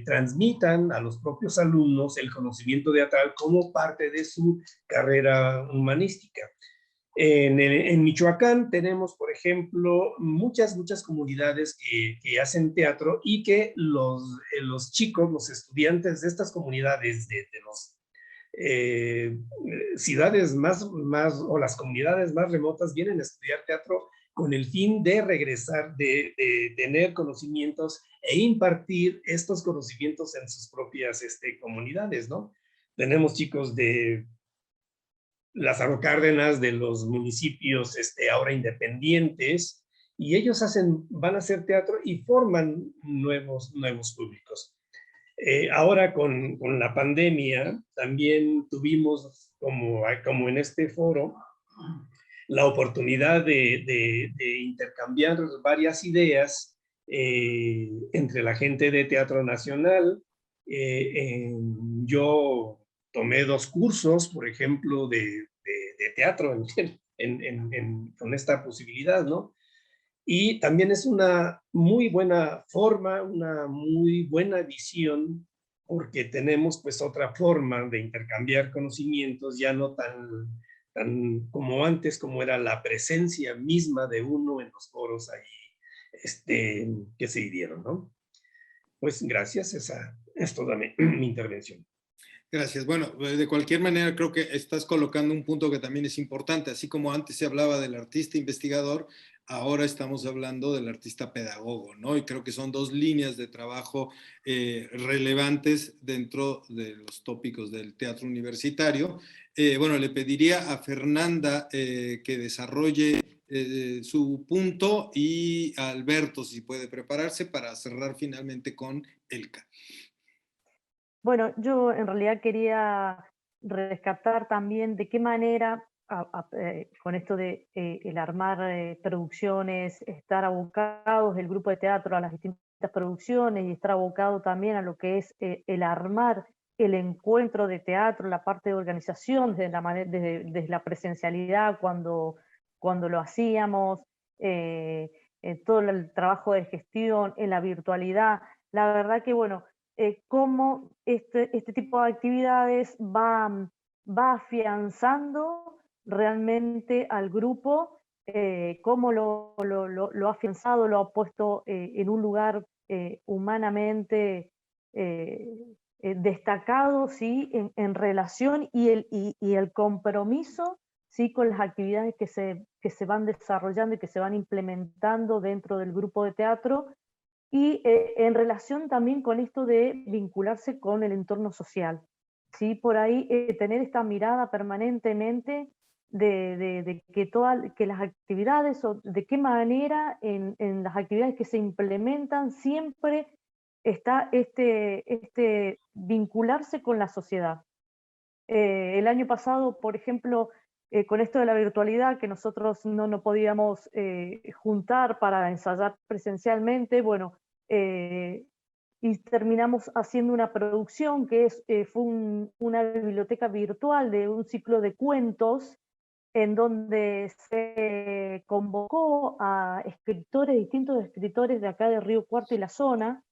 transmitan a los propios alumnos el conocimiento teatral como parte de su carrera humanística. En Michoacán tenemos, por ejemplo, muchas muchas que hacen teatro y que los chicos, los estudiantes de estas comunidades, de los ciudades más o las comunidades más remotas vienen a estudiar teatro con el fin de regresar, de tener conocimientos e impartir estos conocimientos en sus propias comunidades, ¿no? Tenemos chicos de Lázaro Cárdenas, de los municipios ahora independientes, y ellos van a hacer teatro y forman nuevos públicos. Ahora con la pandemia también tuvimos, como en este foro, la oportunidad de intercambiar varias ideas entre la gente de Teatro Nacional. Yo tomé 2 cursos, por ejemplo, de teatro con esta posibilidad, ¿no? Y también es una muy buena forma, una muy buena visión, porque tenemos pues otra forma de intercambiar conocimientos, ya no tan como antes, como era la presencia misma de uno en los foros ahí que se dieron, ¿no? Pues gracias, esa es toda mi intervención. Gracias. Bueno, de cualquier manera creo que estás colocando un punto que también es importante. Así como antes se hablaba del artista investigador, ahora estamos hablando del artista pedagogo, ¿no? Y creo que son 2 líneas de trabajo relevantes dentro de los tópicos del teatro universitario. Bueno, le pediría a Fernanda que desarrolle su punto, y a Alberto si puede prepararse para cerrar finalmente con Elka. Bueno, yo en realidad quería rescatar también de qué manera, con esto de el armar producciones, estar abocados el grupo de teatro a las distintas producciones y estar abocado también a lo que es el armar el encuentro de teatro, la parte de organización, desde la presencialidad cuando lo hacíamos, todo el trabajo de gestión, en la virtualidad. La verdad que, bueno, cómo este tipo de actividades va afianzando realmente al grupo, cómo lo ha afianzado, lo ha puesto en un lugar humanamente destacado, ¿sí? En relación y el compromiso, ¿sí? Con las actividades que se van desarrollando y que se van implementando dentro del grupo de teatro. Y en relación también con esto de vincularse con el entorno social, ¿sí? Por ahí tener esta mirada permanentemente de que las actividades, o de qué manera en las actividades que se implementan siempre está este vincularse con la sociedad. El año pasado, por ejemplo, con esto de la virtualidad, que nosotros no podíamos juntar para ensayar presencialmente, bueno, y terminamos haciendo una producción que fue una biblioteca virtual de un ciclo de cuentos, en donde se convocó a distintos escritores de acá de Río Cuarto y la zona,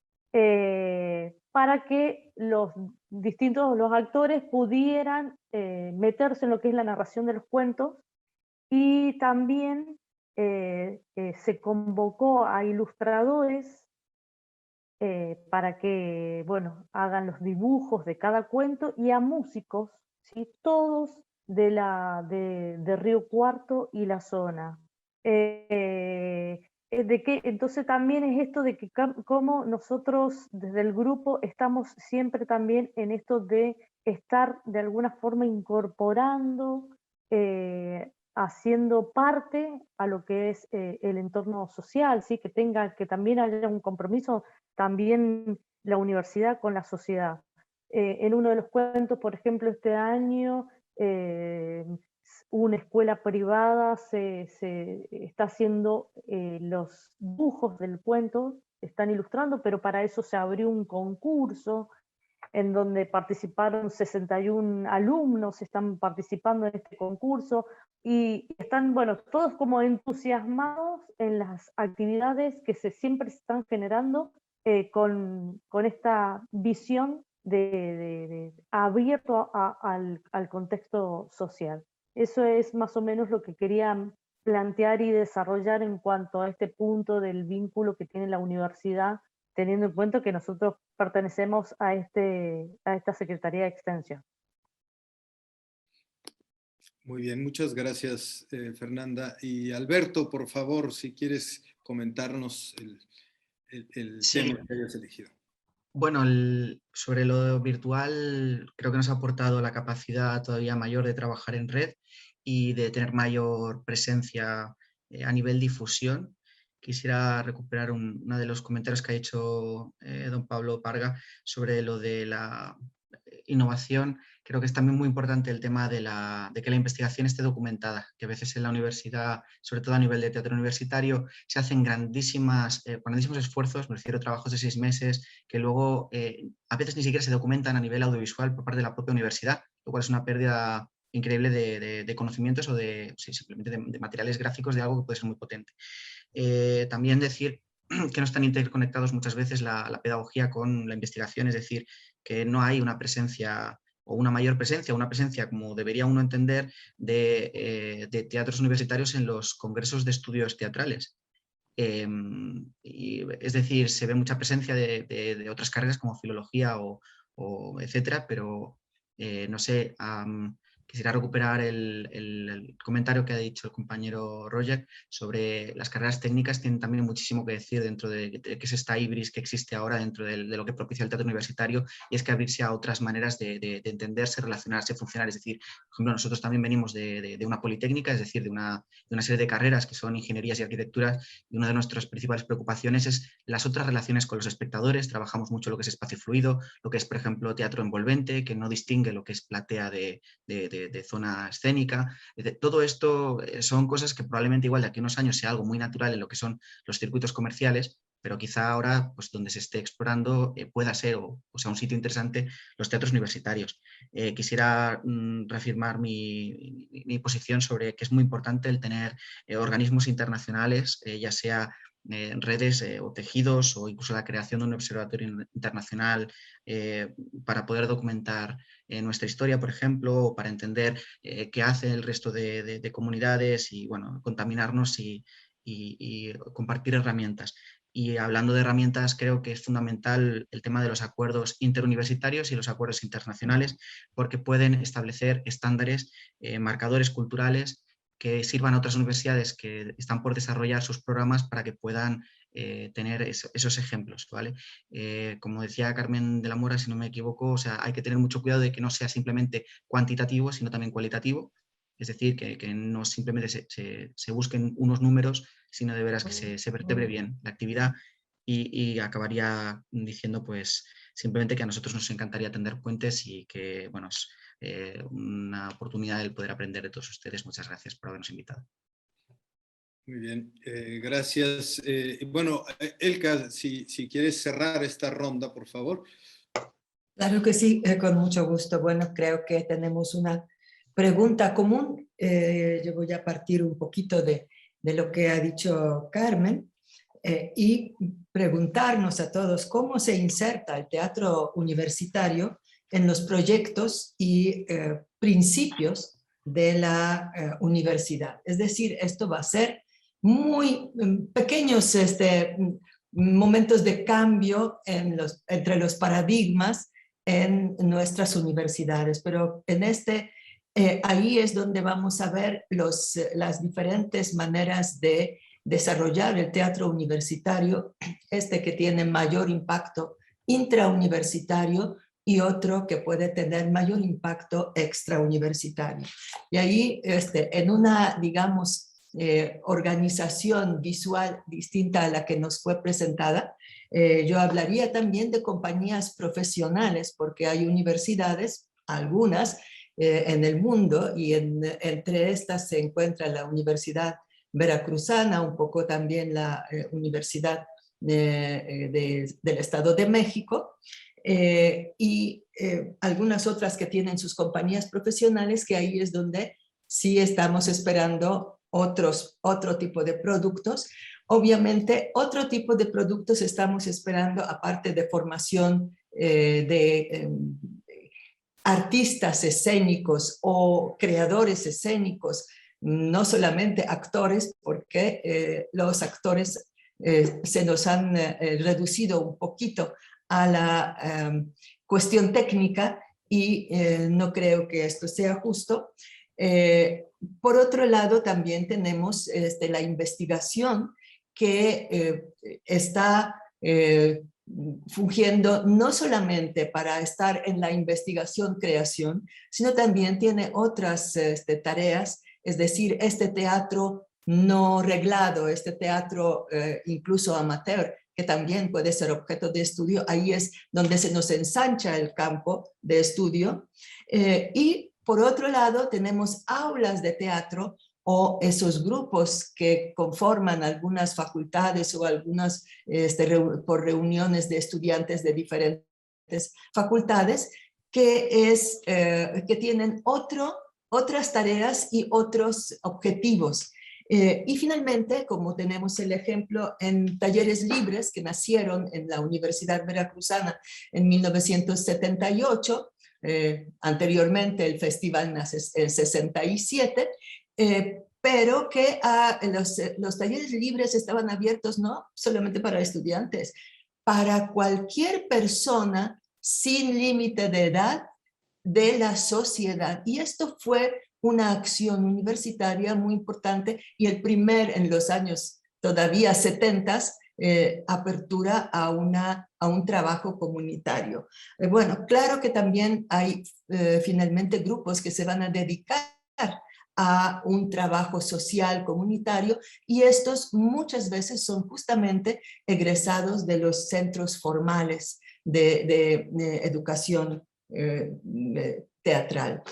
para que los actores pudieran meterse en lo que es la narración de los cuentos, y también se convocó a ilustradores para que, bueno, hagan los dibujos de cada cuento, y a músicos, ¿sí? Todos de Río Cuarto y la zona. Entonces también es esto de que cómo nosotros desde el grupo estamos siempre también en esto de estar de alguna forma incorporando, haciendo parte a lo que es el entorno social, ¿sí? Que también haya un compromiso también la universidad con la sociedad. En uno de los cuentos, por ejemplo, este año, una escuela privada se está haciendo los dibujos del cuento, están ilustrando, pero para eso se abrió un concurso en donde participaron 61 alumnos, están participando en este concurso, y están, bueno, todos como entusiasmados en las actividades que siempre se están generando, con esta visión de abierto al contexto social. Eso es más o menos lo que quería plantear y desarrollar en cuanto a este punto del vínculo que tiene la universidad, teniendo en cuenta que nosotros pertenecemos a esta Secretaría de Extensión. Muy bien, muchas gracias, Fernanda. Y Alberto, por favor, si quieres comentarnos el Sí. tema que hayas elegido. Bueno, sobre lo virtual, creo que nos ha aportado la capacidad todavía mayor de trabajar en red y de tener mayor presencia a nivel difusión. Quisiera recuperar uno de los comentarios que ha hecho don Pablo Parga sobre lo de innovación, creo que es también muy importante el tema de que la investigación esté documentada, que a veces en la universidad, sobre todo a nivel de teatro universitario, se hacen grandísimos esfuerzos, me refiero a trabajos de 6 meses, que luego a veces ni siquiera se documentan a nivel audiovisual por parte de la propia universidad, lo cual es una pérdida increíble de conocimientos o simplemente de materiales gráficos de algo que puede ser muy potente. También decir que no están interconectados muchas veces la pedagogía con la investigación, es decir, que no hay una presencia o una mayor presencia, una presencia como debería uno entender de teatros universitarios en los congresos de estudios teatrales. Es decir, se ve mucha presencia de otras carreras como filología o etcétera, pero no sé, quisiera recuperar el comentario que ha dicho el compañero Roger sobre las carreras técnicas. Tienen también muchísimo que decir dentro de que es esta hibris que existe ahora dentro de lo que propicia el teatro universitario, y es que abrirse a otras maneras de entenderse, relacionarse, funcionar. Es decir, por ejemplo, nosotros también venimos de una politécnica, es decir, de una serie de carreras que son ingenierías y arquitecturas, y una de nuestras principales preocupaciones es las otras relaciones con los espectadores. Trabajamos mucho lo que es espacio fluido, lo que es, por ejemplo, teatro envolvente, que no distingue lo que es platea de zona escénica. Todo esto son cosas que probablemente igual de aquí a unos años sea algo muy natural en lo que son los circuitos comerciales, pero quizá ahora, pues donde se esté explorando, pueda ser o sea un sitio interesante los teatros universitarios. Quisiera reafirmar mi posición sobre que es muy importante el tener organismos internacionales, ya sea redes o tejidos, o incluso la creación de un observatorio internacional para poder documentar nuestra historia, por ejemplo, o para entender qué hace el resto de comunidades y, bueno, contaminarnos y compartir herramientas. Y hablando de herramientas, creo que es fundamental el tema de los acuerdos interuniversitarios y los acuerdos internacionales, porque pueden establecer estándares, marcadores culturales que sirvan a otras universidades que están por desarrollar sus programas para que puedan tener esos ejemplos, ¿vale? Como decía Carmen de la Mora, si no me equivoco, o sea, hay que tener mucho cuidado de que no sea simplemente cuantitativo, sino también cualitativo. Es decir, que no simplemente se busquen unos números, sino de veras que se vertebre bien la actividad, y acabaría diciendo pues simplemente que a nosotros nos encantaría tender puentes y que, bueno, es una oportunidad el poder aprender de todos ustedes. Muchas gracias por habernos invitado. Muy bien, gracias. Bueno, Elka, si quieres cerrar esta ronda, por favor. Claro que sí, con mucho gusto. Bueno, creo que tenemos una pregunta común. Yo voy a partir un poquito de lo que ha dicho Carmen y preguntarnos a todos cómo se inserta el teatro universitario en los proyectos y principios de la universidad. Es decir, esto va a ser muy pequeños momentos de cambio entre los paradigmas en nuestras universidades, pero en ahí es donde vamos a ver las diferentes maneras de desarrollar el teatro universitario, que tiene mayor impacto intrauniversitario y otro que puede tener mayor impacto extrauniversitario. Y ahí, en una, digamos, organización visual distinta a la que nos fue presentada, yo hablaría también de compañías profesionales, porque hay universidades, algunas en el mundo, y entre estas se encuentra la Universidad Veracruzana, un poco también la Universidad del Estado de México, y algunas otras que tienen sus compañías profesionales, que ahí es donde sí estamos esperando otro tipo de productos. Obviamente, otro tipo de productos estamos esperando, aparte de formación de artistas escénicos o creadores escénicos, no solamente actores, porque los actores se nos han reducido un poquito a la cuestión técnica, y no creo que esto sea justo. Por otro lado, también tenemos la investigación que está fungiendo no solamente para estar en la investigación-creación, sino también tiene otras tareas, es decir, este teatro no reglado, este teatro incluso amateur, que también puede ser objeto de estudio. Ahí es donde se nos ensancha el campo de estudio. Y por otro lado, tenemos aulas de teatro o esos grupos que conforman algunas facultades o algunas por reuniones de estudiantes de diferentes facultades que tienen otras tareas y otros objetivos. Y finalmente, como tenemos el ejemplo en talleres libres que nacieron en la Universidad Veracruzana en 1978, anteriormente el festival nace en 67, pero que los talleres libres estaban abiertos no solamente para estudiantes, para cualquier persona sin límite de edad de la sociedad. Y esto fue una acción universitaria muy importante y el primer, en los años todavía 70, apertura a un trabajo comunitario. Bueno, claro que también hay finalmente grupos que se van a dedicar a un trabajo social comunitario y estos muchas veces son justamente egresados de los centros formales de educación teatral.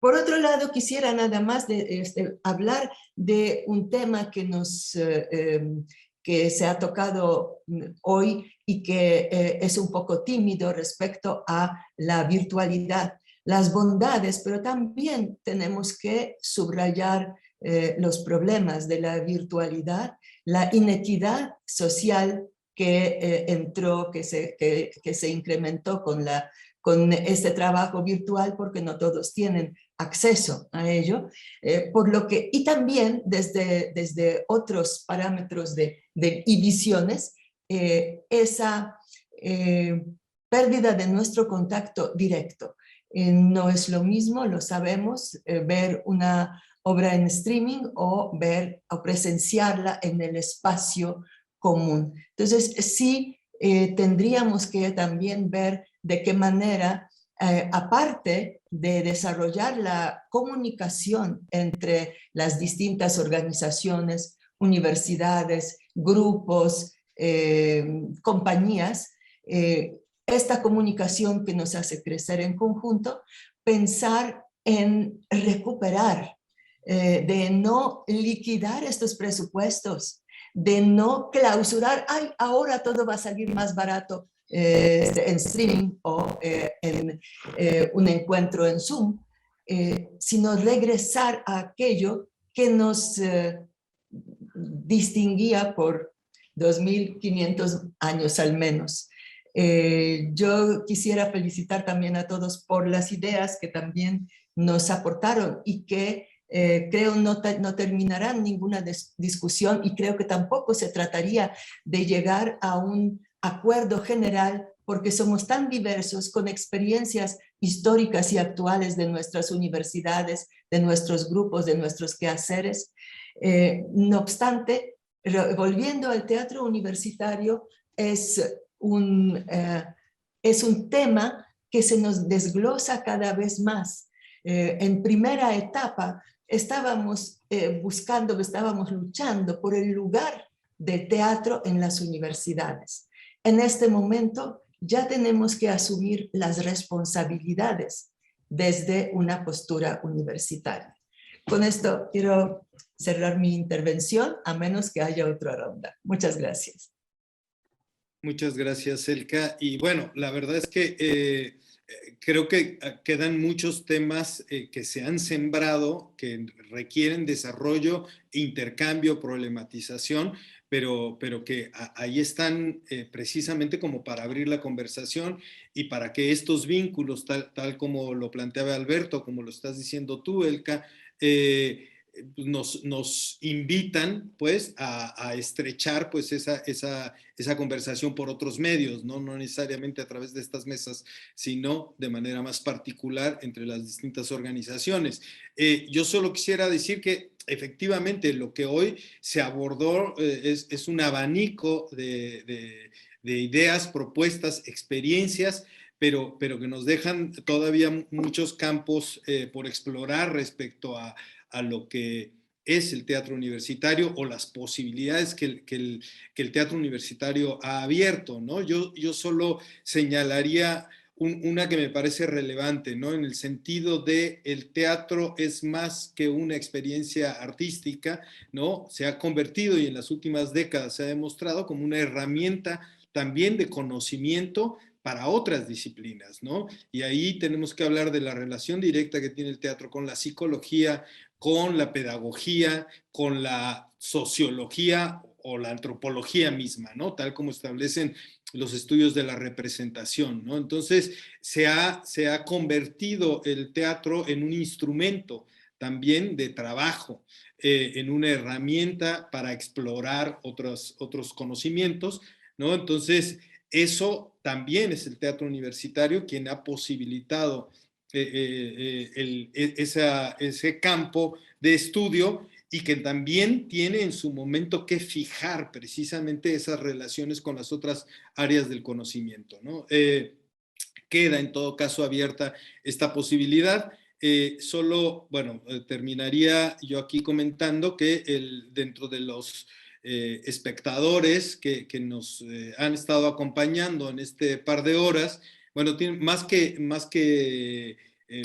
Por otro lado, quisiera nada más hablar de un tema que se ha tocado hoy y que es un poco tímido respecto a la virtualidad, las bondades, pero también tenemos que subrayar los problemas de la virtualidad, la inequidad social que que se incrementó con este trabajo virtual porque no todos tienen acceso a ello, y también desde otros parámetros y visiones, esa pérdida de nuestro contacto directo. No es lo mismo, lo sabemos, ver una obra en streaming o presenciarla en el espacio común. Entonces, sí tendríamos que también ver de qué manera, aparte de desarrollar la comunicación entre las distintas organizaciones, universidades, grupos, compañías, esta comunicación que nos hace crecer en conjunto, pensar en recuperar, de no liquidar estos presupuestos, de no clausurar, ay, ahora todo va a salir más barato en streaming o en un encuentro en Zoom, sino regresar a aquello que nos distinguía por 2500 años al menos. Yo quisiera felicitar también a todos por las ideas que también nos aportaron y que creo no terminarán ninguna discusión y creo que tampoco se trataría de llegar a un acuerdo general porque somos tan diversos con experiencias históricas y actuales de nuestras universidades, de nuestros grupos, de nuestros quehaceres. No obstante, volviendo al teatro universitario, es un tema que se nos desglosa cada vez más. En primera etapa estábamos estábamos luchando por el lugar del teatro en las universidades. En este momento ya tenemos que asumir las responsabilidades desde una postura universitaria. Con esto quiero cerrar mi intervención, a menos que haya otra ronda. Muchas gracias. Muchas gracias, Elka. Y bueno, la verdad es que creo que quedan muchos temas que se han sembrado, que requieren desarrollo, intercambio, problematización, pero que ahí están precisamente como para abrir la conversación y para que estos vínculos, tal como lo planteaba Alberto, como lo estás diciendo tú, Elka, nos invitan pues a estrechar pues esa conversación por otros medios, no necesariamente a través de estas mesas, sino de manera más particular entre las distintas organizaciones. Yo solo quisiera decir que efectivamente lo que hoy se abordó es un abanico de ideas, propuestas, experiencias, pero que nos dejan todavía muchos campos por explorar respecto a lo que es el teatro universitario o las posibilidades que el teatro universitario ha abierto, ¿no? Yo solo señalaría una que me parece relevante, ¿no? En el sentido de el teatro es más que una experiencia artística, ¿no? Se ha convertido, y en las últimas décadas se ha demostrado, como una herramienta también de conocimiento para otras disciplinas, ¿no? Y ahí tenemos que hablar de la relación directa que tiene el teatro con la psicología, con la pedagogía, con la sociología o la antropología misma, ¿no? Tal como establecen los estudios de la representación, ¿no? Entonces, se ha convertido el teatro en un instrumento también de trabajo, en una herramienta para explorar otros conocimientos, ¿no? Entonces, eso también es el teatro universitario quien ha posibilitado ese campo de estudio, y que también tiene en su momento que fijar precisamente esas relaciones con las otras áreas del conocimiento, ¿no? Queda en todo caso abierta esta posibilidad. Solo, bueno, terminaría yo aquí comentando que dentro de los espectadores que nos han estado acompañando en este par de horas, bueno, más que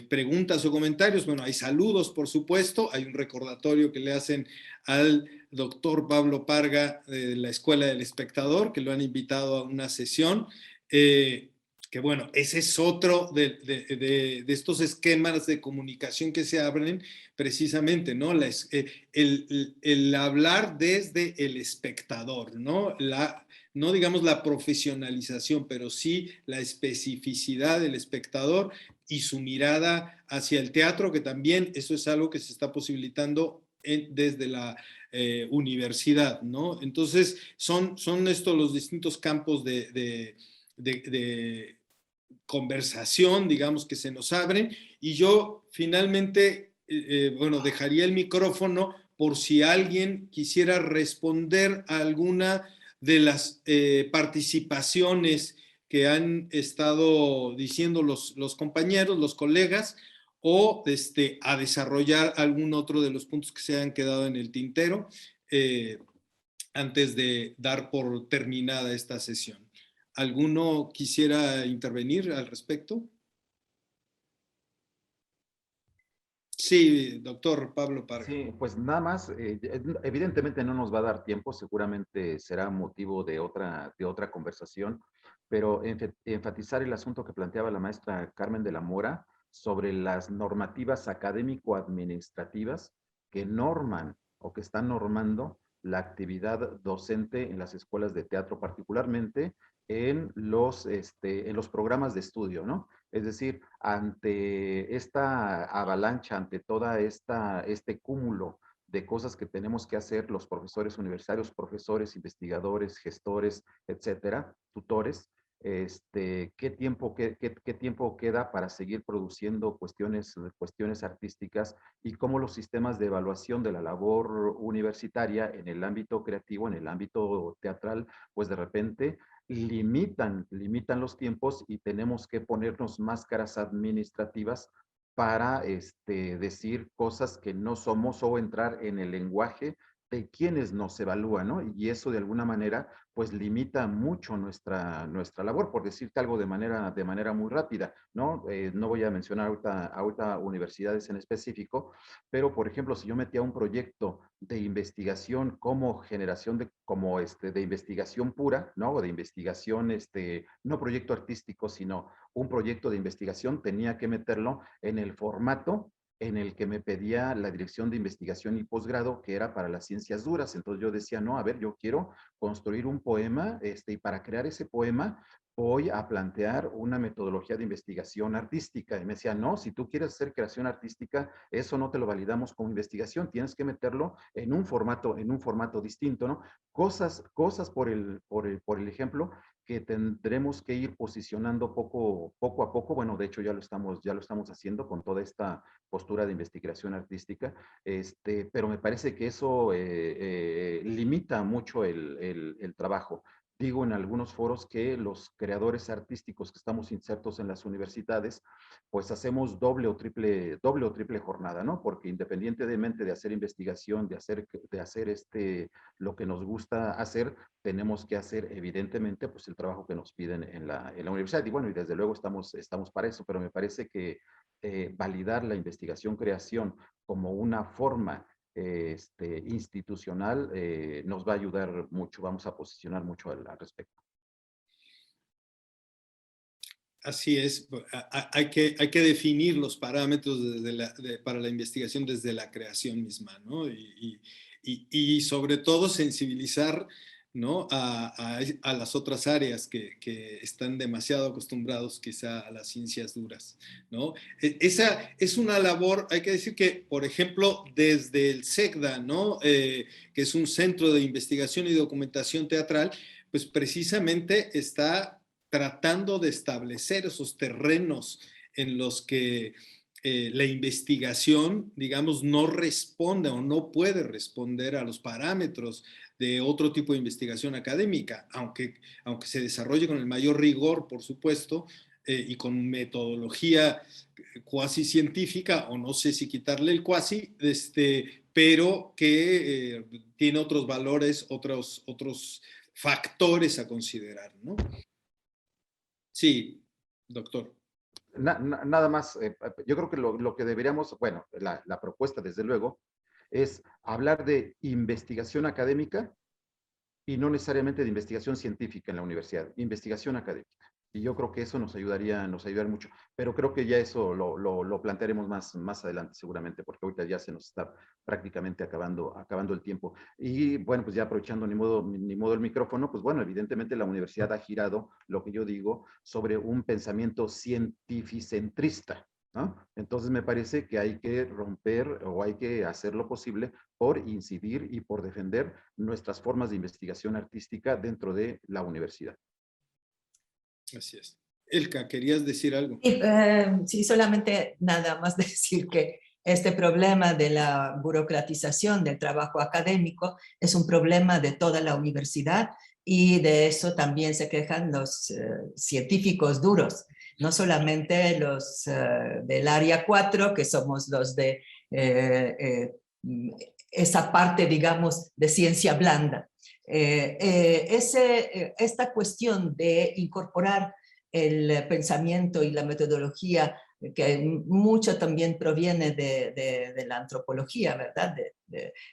preguntas o comentarios, bueno, hay saludos, por supuesto, hay un recordatorio que le hacen al doctor Pablo Parga de la Escuela del Espectador, que lo han invitado a una sesión. Que bueno, ese es otro de estos esquemas de comunicación que se abren precisamente, ¿no? El hablar desde el espectador, ¿no? No digamos la profesionalización, pero sí la especificidad del espectador y su mirada hacia el teatro, que también eso es algo que se está posibilitando desde la universidad, ¿no? Entonces, son estos los distintos campos de conversación, digamos, que se nos abren, y yo finalmente, bueno, dejaría el micrófono por si alguien quisiera responder a alguna de las participaciones que han estado diciendo los compañeros, los colegas, o a desarrollar algún otro de los puntos que se han quedado en el tintero, antes de dar por terminada esta sesión. ¿Alguno quisiera intervenir al respecto? Sí, doctor Pablo Parga. Sí, pues nada más, evidentemente no nos va a dar tiempo, seguramente será motivo de otra conversación, pero enfatizar el asunto que planteaba la maestra Carmen de la Mora sobre las normativas académico-administrativas que norman o que están normando la actividad docente en las escuelas de teatro, particularmente en los programas de estudio, ¿no? Es decir, ante esta avalancha, ante toda este cúmulo de cosas que tenemos que hacer los profesores universitarios, profesores, investigadores, gestores, etcétera, tutores, ¿qué tiempo queda para seguir produciendo cuestiones artísticas, y cómo los sistemas de evaluación de la labor universitaria en el ámbito creativo, en el ámbito teatral, pues de repente limitan los tiempos y tenemos que ponernos máscaras administrativas para decir cosas que no somos o entrar en el lenguaje de quienes nos evalúan, ¿no? Y eso de alguna manera pues limita mucho nuestra labor, por decirte algo de manera muy rápida, ¿no? No voy a mencionar ahorita universidades en específico, pero por ejemplo, si yo metía un proyecto de investigación como generación de investigación pura, ¿no? O de investigación, no proyecto artístico, sino un proyecto de investigación, tenía que meterlo en el formato en el que me pedía la dirección de investigación y posgrado, que era para las ciencias duras. Entonces yo decía, no, a ver, yo quiero construir un poema, y para crear ese poema voy a plantear una metodología de investigación artística. Y me decía, no, si tú quieres hacer creación artística, eso no te lo validamos como investigación, tienes que meterlo en un formato distinto, ¿no? Cosas por el ejemplo, que tendremos que ir posicionando poco a poco. Bueno, de hecho ya lo estamos haciendo con toda esta postura de investigación artística, pero me parece que eso limita mucho el trabajo. digo en algunos foros que los creadores artísticos que estamos insertos en las universidades, pues hacemos doble o triple jornada, ¿no? Porque independientemente de hacer investigación, de hacer lo que nos gusta hacer, tenemos que hacer evidentemente pues el trabajo que nos piden en la universidad. Y bueno, y desde luego estamos para eso, pero me parece que validar la investigación-creación como una forma institucional nos va a ayudar mucho, vamos a posicionar mucho al respecto. Así es, hay que definir los parámetros para la investigación desde la creación misma, ¿no? Y sobre todo sensibilizar, ¿no? a las otras áreas que están demasiado acostumbrados quizá a las ciencias duras, ¿no? Esa es una labor, hay que decir que, por ejemplo, desde el SECDA, ¿no? Que es un centro de investigación y documentación teatral, pues precisamente está tratando de establecer esos terrenos en los que la investigación, digamos, no responde o no puede responder a los parámetros de otro tipo de investigación académica, aunque se desarrolle con el mayor rigor, por supuesto, y con metodología cuasi científica, o no sé si quitarle el cuasi, pero que tiene otros valores, otros factores a considerar, ¿no? Sí, doctor. Nada más, yo creo que lo que deberíamos, bueno, la propuesta desde luego, es hablar de investigación académica y no necesariamente de investigación científica en la universidad, investigación académica. Y yo creo que eso nos ayudaría mucho. Pero creo que ya eso lo plantearemos más adelante seguramente, porque ahorita ya se nos está prácticamente acabando el tiempo. Y bueno, pues ya aprovechando ni modo el micrófono, pues bueno, evidentemente la universidad ha girado, lo que yo digo, sobre un pensamiento cientificentrista, ¿no? Entonces me parece que hay que romper o hay que hacer lo posible por incidir y por defender nuestras formas de investigación artística dentro de la universidad. Así es. Elka, ¿querías decir algo? Sí, solamente nada más decir que este problema de la burocratización del trabajo académico es un problema de toda la universidad y de eso también se quejan los científicos duros, no solamente los del área 4, que somos los de esa parte, digamos, de ciencia blanda. Esta cuestión de incorporar el pensamiento y la metodología, que mucho también proviene de la antropología, ¿verdad?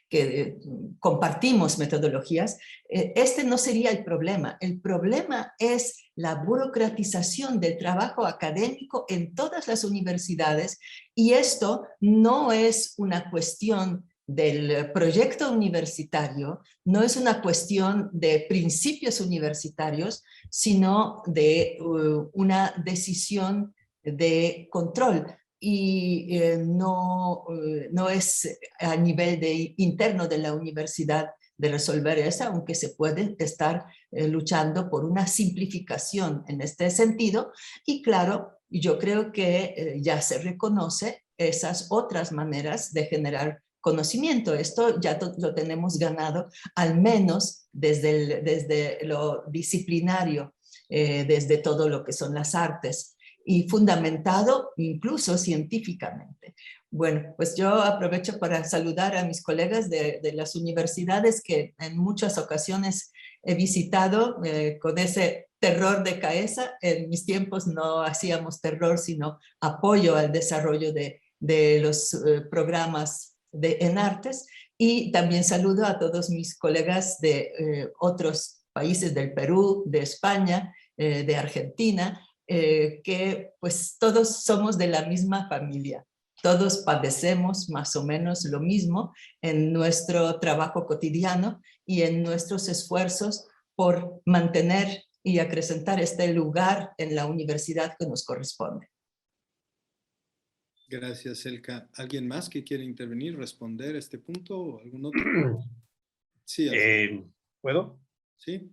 Que compartimos metodologías. Este no sería el problema. El problema es la burocratización del trabajo académico en todas las universidades, y esto no es una cuestión del proyecto universitario, no es una cuestión de principios universitarios, sino de una decisión de control, y no es a nivel interno de la universidad de resolver eso, aunque se puede estar luchando por una simplificación en este sentido. Y claro, yo creo que ya se reconoce esas otras maneras de generar conocimiento. Esto ya lo tenemos ganado, al menos desde lo disciplinario, desde todo lo que son las artes, y fundamentado incluso científicamente. Bueno, pues yo aprovecho para saludar a mis colegas de las universidades que en muchas ocasiones he visitado con ese terror de cabeza. En mis tiempos no hacíamos terror, sino apoyo al desarrollo de los programas en artes, y también saludo a todos mis colegas de otros países, del Perú, de España, de Argentina, que pues todos somos de la misma familia. Todos padecemos más o menos lo mismo en nuestro trabajo cotidiano y en nuestros esfuerzos por mantener y acrecentar este lugar en la universidad que nos corresponde. Gracias, Elka. ¿Alguien más que quiere intervenir, responder a este punto o algún otro? Sí, ¿puedo? Sí.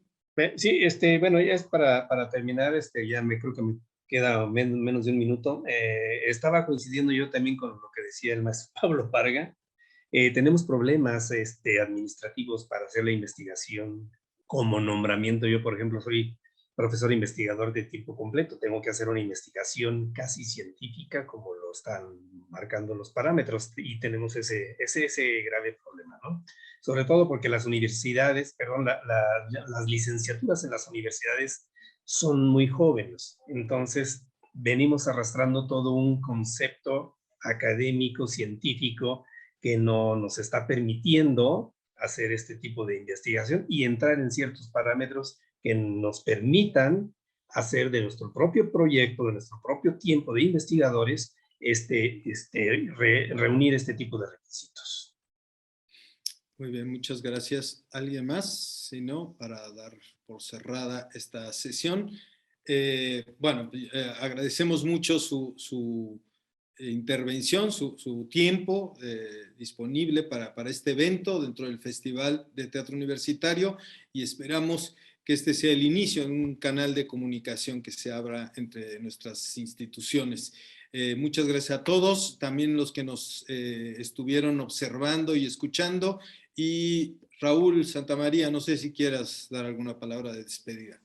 Sí, bueno, ya es para terminar, ya creo que me queda menos de un minuto. Estaba coincidiendo yo también con lo que decía el maestro Pablo Parga. Tenemos problemas administrativos para hacer la investigación como nombramiento. Yo, por ejemplo, soy profesor investigador de tiempo completo. Tengo que hacer una investigación casi científica como lo están marcando los parámetros y tenemos ese grave problema, ¿no? Sobre todo porque las universidades, perdón, las licenciaturas en las universidades son muy jóvenes. Entonces, venimos arrastrando todo un concepto académico, científico, que no nos está permitiendo hacer este tipo de investigación y entrar en ciertos parámetros que nos permitan hacer de nuestro propio proyecto, de nuestro propio tiempo de investigadores, reunir este tipo de requisitos. Muy bien, muchas gracias. ¿Alguien más? Si no, para dar por cerrada esta sesión. Agradecemos mucho su intervención, su tiempo disponible para este evento dentro del Festival de Teatro Universitario y esperamos que este sea el inicio de un canal de comunicación que se abra entre nuestras instituciones. Muchas gracias a todos, también los que nos estuvieron observando y escuchando. Y Raúl Santamaría, no sé si quieras dar alguna palabra de despedida.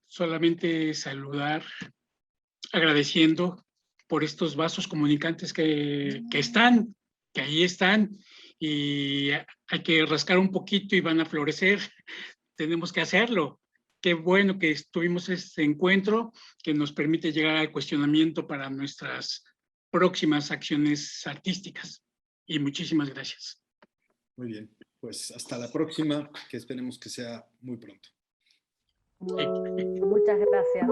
Solamente saludar, agradeciendo por estos vasos comunicantes que ahí están, y hay que rascar un poquito y van a florecer. Tenemos que hacerlo. Qué bueno que tuvimos este encuentro que nos permite llegar al cuestionamiento para nuestras próximas acciones artísticas. Y muchísimas gracias. Muy bien, pues hasta la próxima, que esperemos que sea muy pronto. Muchas gracias.